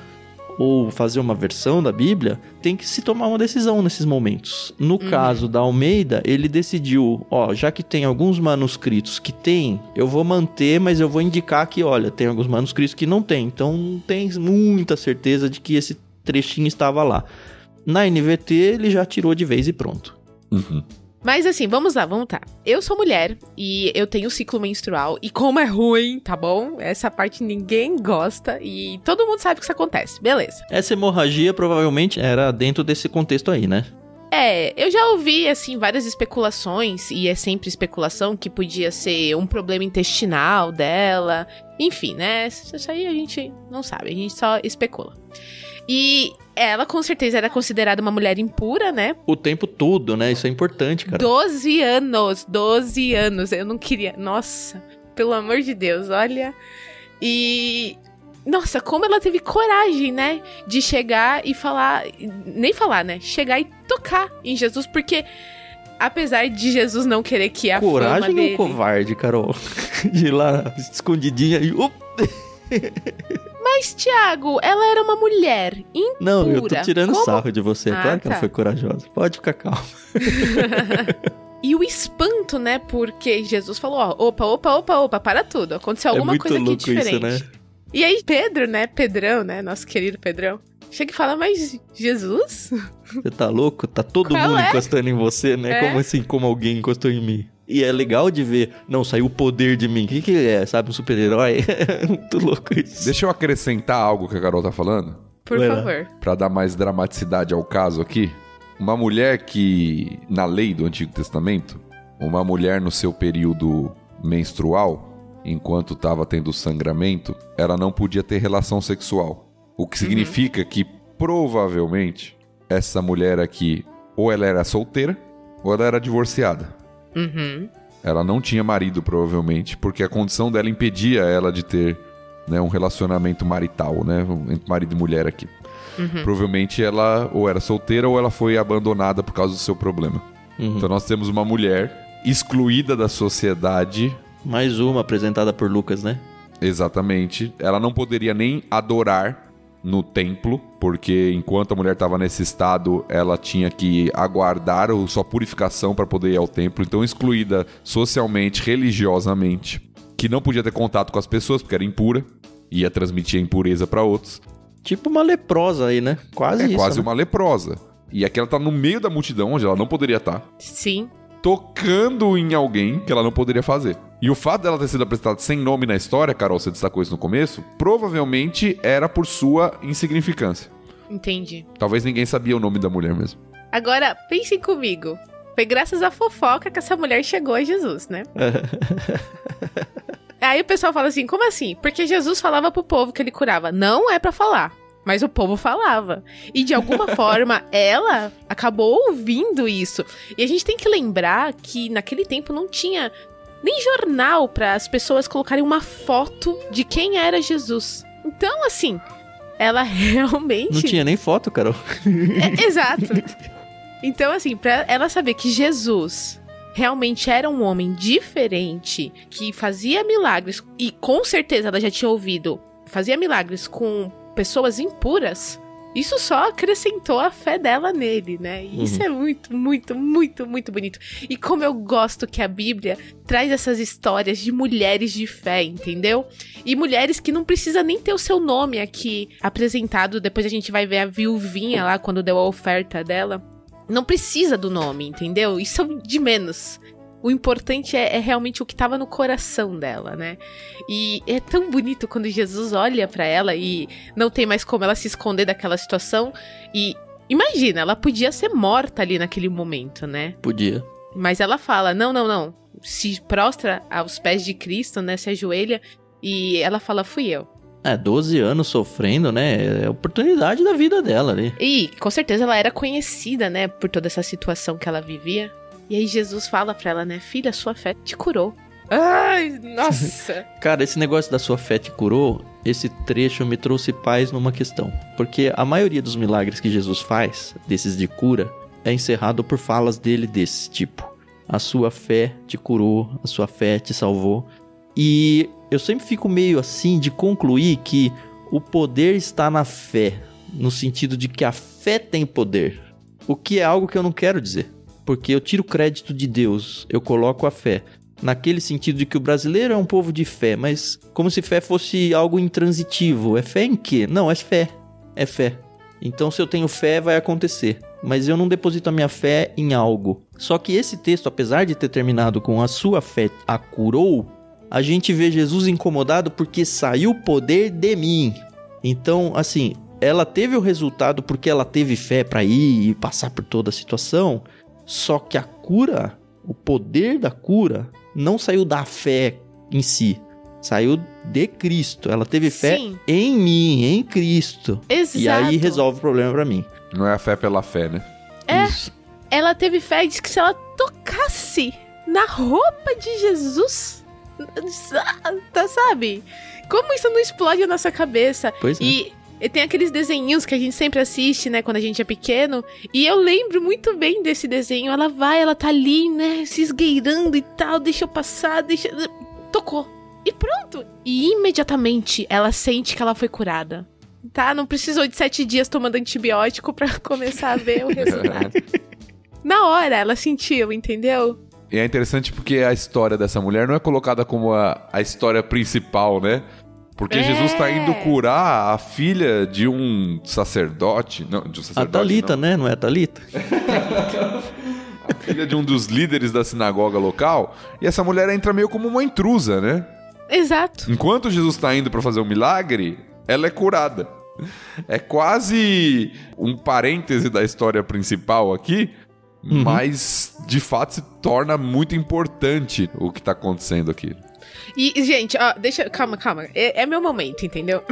ou fazer uma versão da Bíblia, tem que se tomar uma decisão nesses momentos. No caso da Almeida, ele decidiu, já que tem alguns manuscritos que tem, eu vou manter, mas eu vou indicar que, olha, tem alguns manuscritos que não tem, então não tem muita certeza de que esse trechinho estava lá. Na NVT, ele já tirou de vez e pronto. Mas assim, vamos lá. Eu sou mulher e eu tenho ciclo menstrual. E como é ruim, tá bom? Essa parte ninguém gosta e todo mundo sabe que isso acontece. Beleza. Essa hemorragia provavelmente era dentro desse contexto aí, né? Eu já ouvi, assim, várias especulações, e é sempre especulação, que podia ser um problema intestinal dela. Enfim, né? Isso aí a gente não sabe, a gente só especula. E ela, com certeza, era considerada uma mulher impura, né? O tempo todo, né? Isso é importante, cara. 12 anos. Eu não queria... Nossa, pelo amor de Deus, olha. E... Nossa, como ela teve coragem, né? De chegar e falar... Nem falar, né? Chegar e tocar em Jesus, porque... Apesar de Jesus não querer que a coragem fama dele... ou covarde, Carol? De ir lá, escondidinha e... Mas, Thiago, ela era uma mulher impura. Não, eu tô tirando sarro de você. Claro que ela tá. foi corajosa. Pode ficar calma. E o espanto, né? Porque Jesus falou, opa, para tudo. Aconteceu alguma coisa aqui diferente. Isso, né? E aí Pedro, né? Pedrão, né? Nosso querido Pedrão. Chega e fala, mas Jesus? Você tá louco? Tá todo mundo encostando em você, né? Como assim, como alguém encostou em mim? E é legal de ver, não, saiu o poder de mim. O que é? Sabe, um super-herói? É muito louco isso. Deixa eu acrescentar algo que a Carol tá falando. Por favor. Pra dar mais dramaticidade ao caso aqui. Uma mulher que, na lei do Antigo Testamento, uma mulher no seu período menstrual, enquanto estava tendo sangramento, ela não podia ter relação sexual. O que significa que, provavelmente, essa mulher aqui, ou ela era solteira, ou ela era divorciada. Ela não tinha marido, provavelmente, porque a condição dela impedia ela de ter, né, um relacionamento marital, né, entre marido e mulher aqui. Provavelmente ela ou era solteira ou ela foi abandonada por causa do seu problema. Então nós temos uma mulher excluída da sociedade. Mais uma apresentada por Lucas, né? Exatamente. Ela não poderia nem adorar no templo, porque enquanto a mulher estava nesse estado, ela tinha que aguardar a sua purificação para poder ir ao templo. Então excluída socialmente, religiosamente, que não podia ter contato com as pessoas porque era impura, ia transmitir a impureza para outros. Tipo uma leprosa aí, né? Quase isso. É quase, né? uma leprosa. E aqui ela tá no meio da multidão, onde ela não poderia estar. Sim. Tocando em alguém que ela não poderia fazer. E o fato dela ter sido apresentada sem nome na história, Carol, você destacou isso no começo, provavelmente era por sua insignificância. Entendi. Talvez ninguém sabia o nome da mulher mesmo. Agora, pensem comigo. Foi graças à fofoca que essa mulher chegou a Jesus, né? Aí o pessoal fala assim, como assim? Porque Jesus falava pro povo que ele curava. Não é pra falar, mas o povo falava. E de alguma forma, ela acabou ouvindo isso. E a gente tem que lembrar que naquele tempo não tinha nem jornal para as pessoas colocarem uma foto de quem era Jesus. Então, assim, ela realmente... Não tinha nem foto, Carol. Exato. Então, assim, pra ela saber que Jesus realmente era um homem diferente, que fazia milagres, e com certeza ela já tinha ouvido, fazia milagres com pessoas impuras, isso só acrescentou a fé dela nele, né? E isso é muito, muito, muito, muito bonito. E como eu gosto que a Bíblia traz essas histórias de mulheres de fé, entendeu? E mulheres que não precisa nem ter o seu nome aqui apresentado. Depois a gente vai ver a viuvinha lá, quando deu a oferta dela. Não precisa do nome, entendeu? Isso é de menos. O importante é realmente o que estava no coração dela, né? E é tão bonito quando Jesus olha pra ela e não tem mais como ela se esconder daquela situação. E imagina, ela podia ser morta ali naquele momento, né? Podia. Mas ela fala, não. Se prostra aos pés de Cristo, né? Se ajoelha. E ela fala, fui eu. 12 anos sofrendo, né? É a oportunidade da vida dela ali. E com certeza ela era conhecida, né? Por toda essa situação que ela vivia. E aí Jesus fala pra ela, né? Filha, sua fé te curou. Ai, nossa. Cara, esse negócio da sua fé te curou, esse trecho me trouxe paz numa questão. Porque a maioria dos milagres que Jesus faz, desses de cura, é encerrado por falas dele desse tipo. A sua fé te curou, a sua fé te salvou. E eu sempre fico meio assim de concluir que o poder está na fé, no sentido de que a fé tem poder. O que é algo que eu não quero dizer. Porque eu tiro o crédito de Deus, eu coloco a fé. Naquele sentido de que o brasileiro é um povo de fé, mas como se fé fosse algo intransitivo. É fé em quê? Não, é fé. É fé. Então se eu tenho fé, vai acontecer. Mas eu não deposito a minha fé em algo. Só que esse texto, apesar de ter terminado com a sua fé a curou, a gente vê Jesus incomodado porque saiu o poder de mim. Então, assim, ela teve o resultado porque ela teve fé para ir e passar por toda a situação. Só que a cura, o poder da cura, não saiu da fé em si. Saiu de Cristo. Ela teve fé em mim, em Cristo. Exato. E aí resolve o problema pra mim. Não é a fé pela fé, né? Isso. Ela teve fé e disse que se ela tocasse na roupa de Jesus, sabe? Como isso não explode a nossa cabeça? Pois é. E tem aqueles desenhinhos que a gente sempre assiste, né, quando a gente é pequeno. E eu lembro muito bem desse desenho. Ela tá ali, né, se esgueirando e tal. Deixa eu passar, tocou. E pronto. E imediatamente ela sente que ela foi curada. Tá? Não precisou de 7 dias tomando antibiótico pra começar a ver o resultado. Na hora ela sentiu, entendeu? E é interessante porque a história dessa mulher não é colocada como a história principal, né? Porque Jesus tá indo curar a filha de um sacerdote. Não, de um sacerdote. A Thalita, né? Não é a Thalita? A filha de um dos líderes da sinagoga local. E essa mulher entra meio como uma intrusa, né? Exato. Enquanto Jesus tá indo pra fazer um milagre, ela é curada. É quase um parêntese da história principal aqui, mas de fato se torna muito importante o que tá acontecendo aqui. E, gente, ó, calma. É meu momento, entendeu?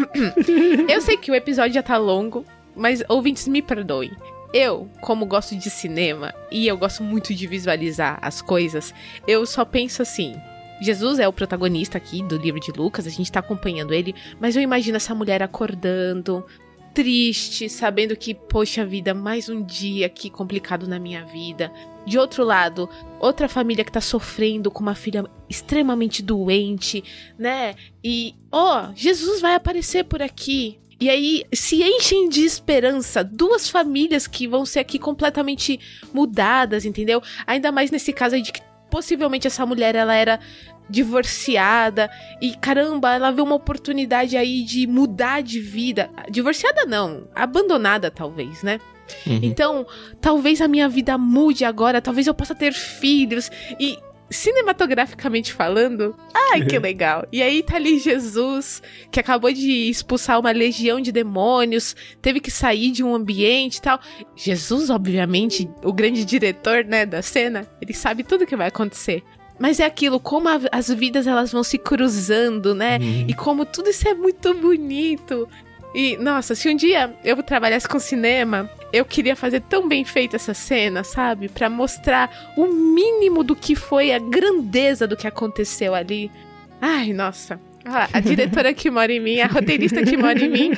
Eu sei que o episódio já tá longo, mas ouvintes, me perdoem. Eu, como gosto de cinema e eu gosto muito de visualizar as coisas, eu só penso assim: Jesus é o protagonista aqui do livro de Lucas, a gente tá acompanhando ele, mas eu imagino essa mulher acordando, triste, sabendo que, poxa vida, mais um dia aqui complicado na minha vida. De outro lado, outra família que tá sofrendo com uma filha extremamente doente, né? E, Jesus vai aparecer por aqui. E aí se enchem de esperança 2 famílias que vão ser aqui completamente mudadas, entendeu? Ainda mais nesse caso aí de que possivelmente essa mulher, ela era divorciada e, caramba, ela vê uma oportunidade aí de mudar de vida. Divorciada não, abandonada talvez, né? Então, talvez a minha vida mude agora, talvez eu possa ter filhos e, cinematograficamente falando, ai, que legal. E aí tá ali Jesus, que acabou de expulsar uma legião de demônios, teve que sair de um ambiente e tal. Jesus, obviamente, o grande diretor, né, da cena, ele sabe tudo que vai acontecer. Mas é aquilo, como as vidas elas vão se cruzando, né? E como tudo isso é muito bonito. E, nossa, se um dia eu trabalhasse com cinema, eu queria fazer tão bem feita essa cena, sabe? Pra mostrar o mínimo do que foi a grandeza do que aconteceu ali. Ai, nossa. A diretora que mora em mim, a roteirista que mora em mim,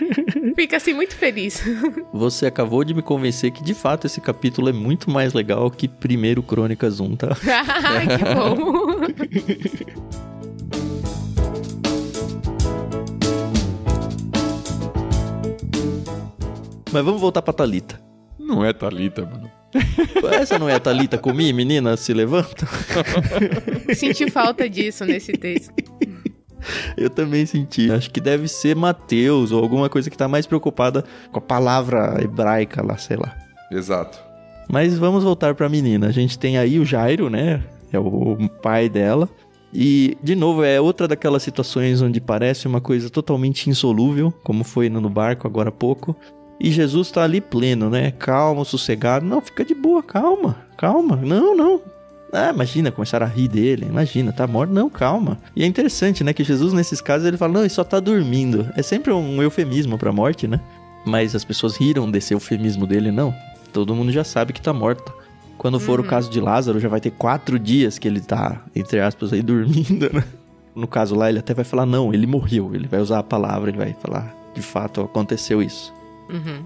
fica assim muito feliz. Você acabou de me convencer que de fato esse capítulo é muito mais legal que 1 Crônicas 1, tá? Ai, que bom. Mas vamos voltar pra Thalita. Não é Thalita, mano. Essa não é a Thalita comi, menina, se levanta? Senti falta disso nesse texto. Eu também senti. Acho que deve ser Mateus ou alguma coisa que tá mais preocupada com a palavra hebraica lá, sei lá. Exato. Mas vamos voltar pra menina. A gente tem aí o Jairo, né? É o pai dela. E, de novo, é outra daquelas situações onde parece uma coisa totalmente insolúvel, como foi no barco agora há pouco. E Jesus tá ali pleno, né? Calmo, sossegado. Não, fica de boa, calma. Não. Ah, imagina, começaram a rir dele. Imagina, tá morto? Não, calma. E é interessante, né? Que Jesus, nesses casos, ele fala, não, ele só tá dormindo. É sempre um eufemismo pra morte, né? Mas as pessoas riram desse eufemismo dele, não. Todo mundo já sabe que tá morto. Quando for o caso de Lázaro, já vai ter 4 dias que ele tá, entre aspas, aí dormindo, né? No caso lá, ele até vai falar, não, ele morreu. Ele vai usar a palavra, ele vai falar, de fato, aconteceu isso.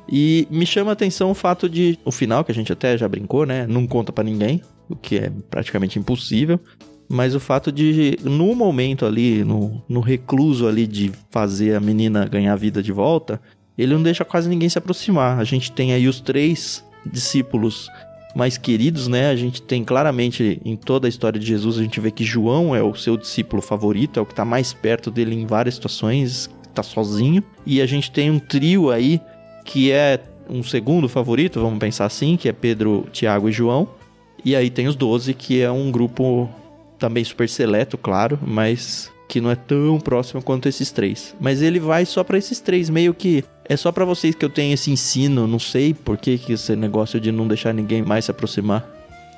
E me chama a atenção o fato de, o final, que a gente até já brincou, né? Não conta pra ninguém, o que é praticamente impossível. Mas o fato de, no momento ali, no recluso ali de fazer a menina ganhar a vida de volta, ele não deixa quase ninguém se aproximar. A gente tem aí os 3 discípulos mais queridos, né? A gente tem claramente, em toda a história de Jesus, a gente vê que João é o seu discípulo favorito, é o que tá mais perto dele em várias situações, tá sozinho. E a gente tem um trio aí, que é um segundo favorito, vamos pensar assim, que é Pedro, Tiago e João. E aí tem os 12, que é um grupo também super seleto, claro, mas que não é tão próximo quanto esses 3. Mas ele vai só pra esses 3, meio que é só pra vocês que eu tenho esse ensino, não sei por que esse negócio de não deixar ninguém mais se aproximar.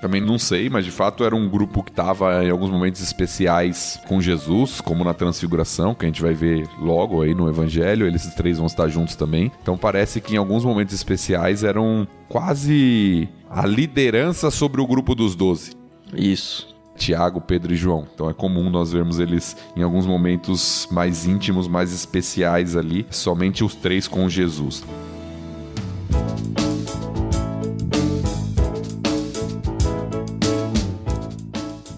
Também não sei, mas de fato era um grupo que estava em alguns momentos especiais com Jesus, como na Transfiguração, que a gente vai ver logo aí no Evangelho. Esses 3 vão estar juntos também. Então parece que em alguns momentos especiais eram quase a liderança sobre o grupo dos 12. Isso. Tiago, Pedro e João. Então é comum nós vermos eles em alguns momentos mais íntimos, mais especiais ali, somente os 3 com Jesus.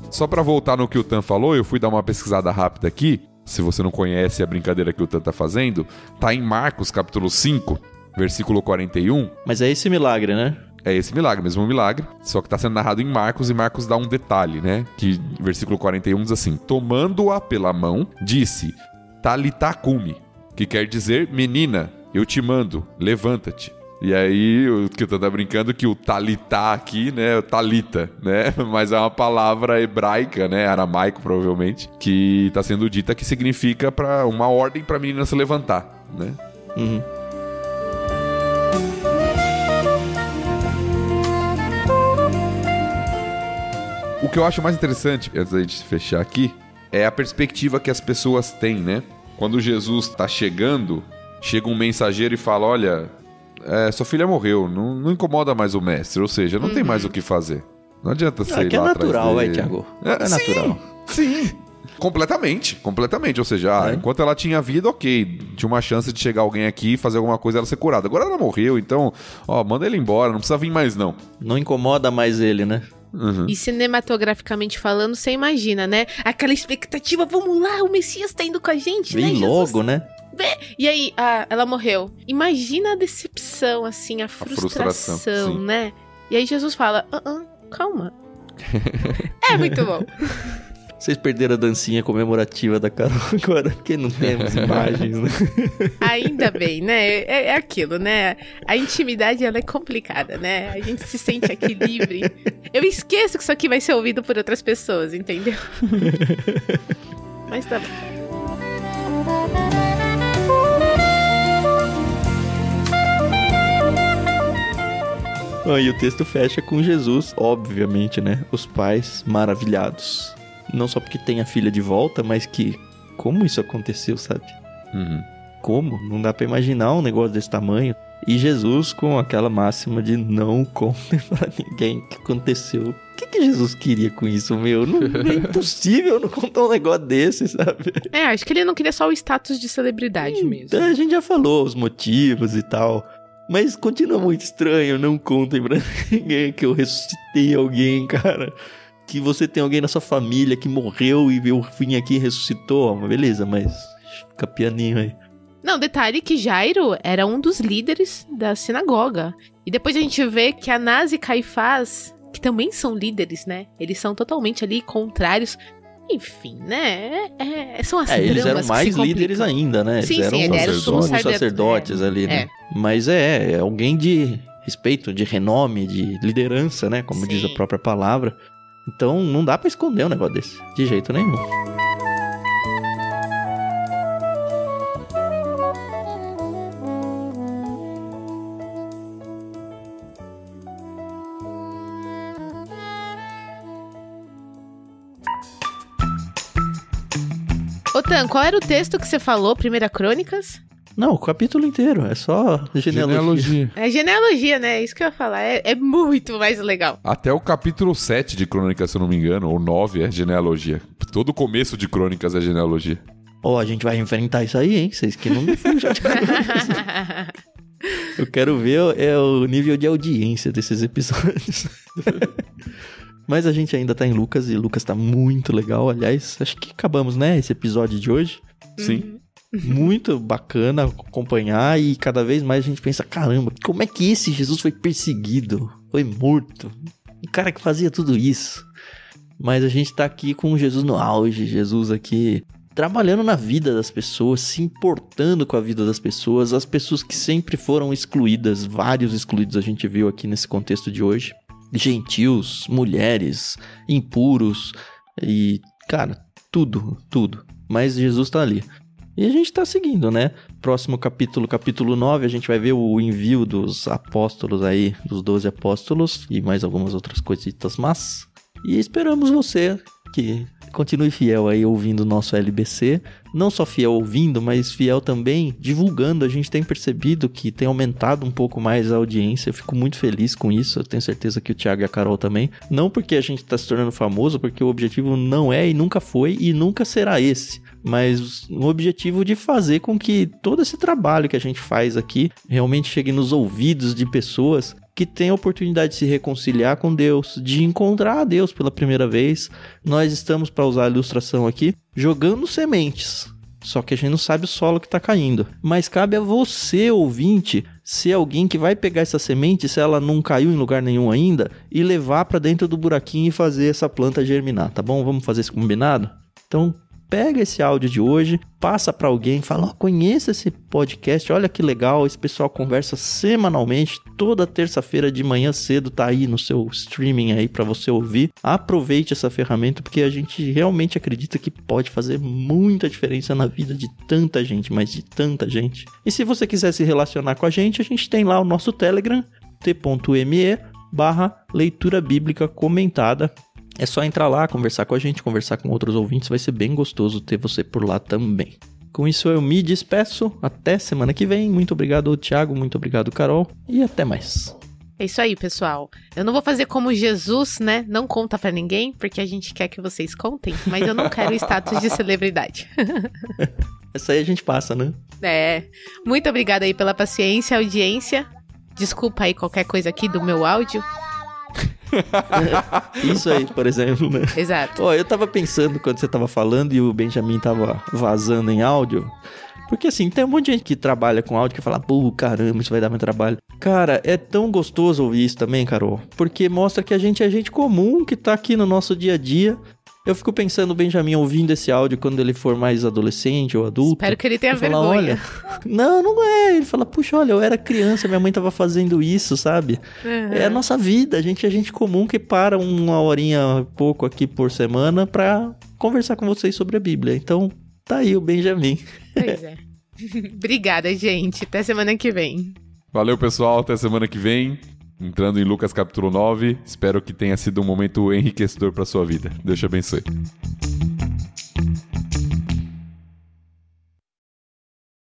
Só para voltar no que o Tan falou, eu fui dar uma pesquisada rápida aqui. Se você não conhece a brincadeira que o Tan tá fazendo, tá em Marcos, capítulo 5, versículo 41. Mas é esse milagre, né? É esse milagre, mesmo milagre, só que tá sendo narrado em Marcos, e Marcos dá um detalhe, né? Que versículo 41 diz assim: tomando-a pela mão, disse, Talitá cumi, que quer dizer, menina, eu te mando, levanta-te. E aí, o que eu tô brincando que o Talitá aqui, né, é o Talita, né? Mas é uma palavra hebraica, né, aramaico provavelmente, que tá sendo dita, que significa pra uma ordem pra menina se levantar, né? O que eu acho mais interessante, antes da gente fechar aqui, é a perspectiva que as pessoas têm, né? Quando Jesus tá chegando, chega um mensageiro e fala, olha, sua filha morreu, não incomoda mais o mestre, ou seja, não tem mais o que fazer. Não adianta ser que é natural, Tiago. É natural. Sim. Completamente. Ou seja, enquanto ela tinha vida, ok, tinha uma chance de chegar alguém aqui e fazer alguma coisa e ela ser curada. Agora ela morreu, então, manda ele embora, não precisa vir mais não. Não incomoda mais ele, né? E cinematograficamente falando, você imagina, né? Aquela expectativa, vamos lá, o Messias tá indo com a gente, Vem né? logo, né? E aí, ela morreu. Imagina a decepção, assim, a frustração, né? E aí Jesus fala, calma. É muito bom. Vocês perderam a dancinha comemorativa da Carol agora, porque não temos imagens, né? Ainda bem, né? É aquilo, né? A intimidade, ela é complicada, né? A gente se sente aqui livre. Eu esqueço que isso aqui vai ser ouvido por outras pessoas, entendeu? Mas tá bom. E o texto fecha com Jesus, obviamente, né? Os pais maravilhados. Não só porque tem a filha de volta, mas que... Como isso aconteceu, sabe? Como? Não dá pra imaginar um negócio desse tamanho. E Jesus com aquela máxima de não contem pra ninguém o que aconteceu. O que Jesus queria com isso, meu? Não, é impossível não contar um negócio desse, sabe? Acho que ele não queria só o status de celebridade mesmo. A gente já falou os motivos e tal. Mas continua muito estranho, não contem pra ninguém que eu ressuscitei alguém, cara. Que você tem alguém na sua família que morreu e eu vim aqui e ressuscitou. Beleza, mas fica pianinho aí. Não, detalhe que Jairo era um dos líderes da sinagoga. E depois a gente vê que Anás e Caifás, que também são líderes, né? Eles são totalmente ali contrários. Enfim, né? São as tramas eles eram mais líderes ainda, né? Sim, eles eram os sacerdotes ali, né? Mas é alguém de respeito, de renome, de liderança, né? Como diz a própria palavra. Então não dá pra esconder um negócio desse, de jeito nenhum. Ô Tan, qual era o texto que você falou, 1 Crônicas? Não, o capítulo inteiro, é só genealogia. É genealogia, né? É isso que eu ia falar. É muito mais legal. Até o capítulo 7 de Crônicas, se eu não me engano, ou 9 é genealogia. Todo o começo de Crônicas é genealogia. Ó, a gente vai enfrentar isso aí, hein? Vocês que não me fujam. Eu quero ver o nível de audiência desses episódios. Mas a gente ainda tá em Lucas, e Lucas tá muito legal. Aliás, acho que acabamos, né? Esse episódio de hoje. Sim. Muito bacana acompanhar, e cada vez mais a gente pensa, caramba, como é que esse Jesus foi perseguido? Foi morto? O cara que fazia tudo isso. Mas a gente tá aqui com Jesus no auge, Jesus aqui trabalhando na vida das pessoas, se importando com a vida das pessoas, as pessoas que sempre foram excluídas, vários excluídos a gente viu aqui nesse contexto de hoje. Gentios, mulheres, impuros e, cara, tudo. Mas Jesus tá ali. E a gente tá seguindo, né? Próximo capítulo, capítulo 9, a gente vai ver o envio dos apóstolos aí, dos 12 apóstolos e mais algumas outras coisitas más. E esperamos você que continue fiel aí ouvindo o nosso LBC. Não só fiel ouvindo, mas fiel também divulgando. A gente tem percebido que tem aumentado um pouco mais a audiência. Eu fico muito feliz com isso. Eu tenho certeza que o Thiago e a Carol também. Não porque a gente está se tornando famoso, porque o objetivo não é e nunca foi e nunca será esse. Mas o objetivo de fazer com que todo esse trabalho que a gente faz aqui realmente chegue nos ouvidos de pessoas que têm a oportunidade de se reconciliar com Deus, de encontrar a Deus pela primeira vez. Nós estamos, para usar a ilustração aqui, jogando sementes. Só que a gente não sabe o solo que está caindo. Mas cabe a você, ouvinte, ser alguém que vai pegar essa semente, se ela não caiu em lugar nenhum ainda, e levar para dentro do buraquinho e fazer essa planta germinar, tá bom? Vamos fazer esse combinado? Então, pega esse áudio de hoje, passa para alguém, fala, conheça esse podcast, olha que legal, esse pessoal conversa semanalmente, toda terça-feira de manhã cedo, tá aí no seu streaming aí para você ouvir. Aproveite essa ferramenta, porque a gente realmente acredita que pode fazer muita diferença na vida de tanta gente, mas de tanta gente. E se você quiser se relacionar com a gente tem lá o nosso Telegram, t.me/leitura bíblica comentada. É só entrar lá, conversar com a gente, conversar com outros ouvintes, vai ser bem gostoso ter você por lá também. Com isso eu me despeço, até semana que vem. Muito obrigado, Thiago, muito obrigado, Carol, e até mais. É isso aí, pessoal. Eu não vou fazer como Jesus, né? Não conta pra ninguém, porque a gente quer que vocês contem, mas eu não quero status de celebridade. Essa aí a gente passa, né? É. Muito obrigada aí pela paciência, audiência. Desculpa aí qualquer coisa aqui do meu áudio. Isso aí, por exemplo, né? Exato. Ó, eu tava pensando quando você tava falando e o Benjamin tava vazando em áudio. Porque assim, tem um monte de gente que trabalha com áudio que fala, pô, caramba, isso vai dar muito trabalho. Cara, é tão gostoso ouvir isso também, Carol. Porque mostra que a gente é gente comum, que tá aqui no nosso dia a dia. Eu fico pensando o Benjamin ouvindo esse áudio quando ele for mais adolescente ou adulto. Espero que ele tenha vergonha. Fala, olha, não é. Ele fala, puxa, olha, eu era criança, minha mãe tava fazendo isso, sabe? Uhum. É a nossa vida, a gente é gente comum que para uma horinha pouco aqui por semana pra conversar com vocês sobre a Bíblia. Então, tá aí o Benjamin. Pois é. Obrigada, gente. Até semana que vem. Valeu, pessoal. Até semana que vem. Entrando em Lucas capítulo 9, espero que tenha sido um momento enriquecedor para sua vida. Deus te abençoe.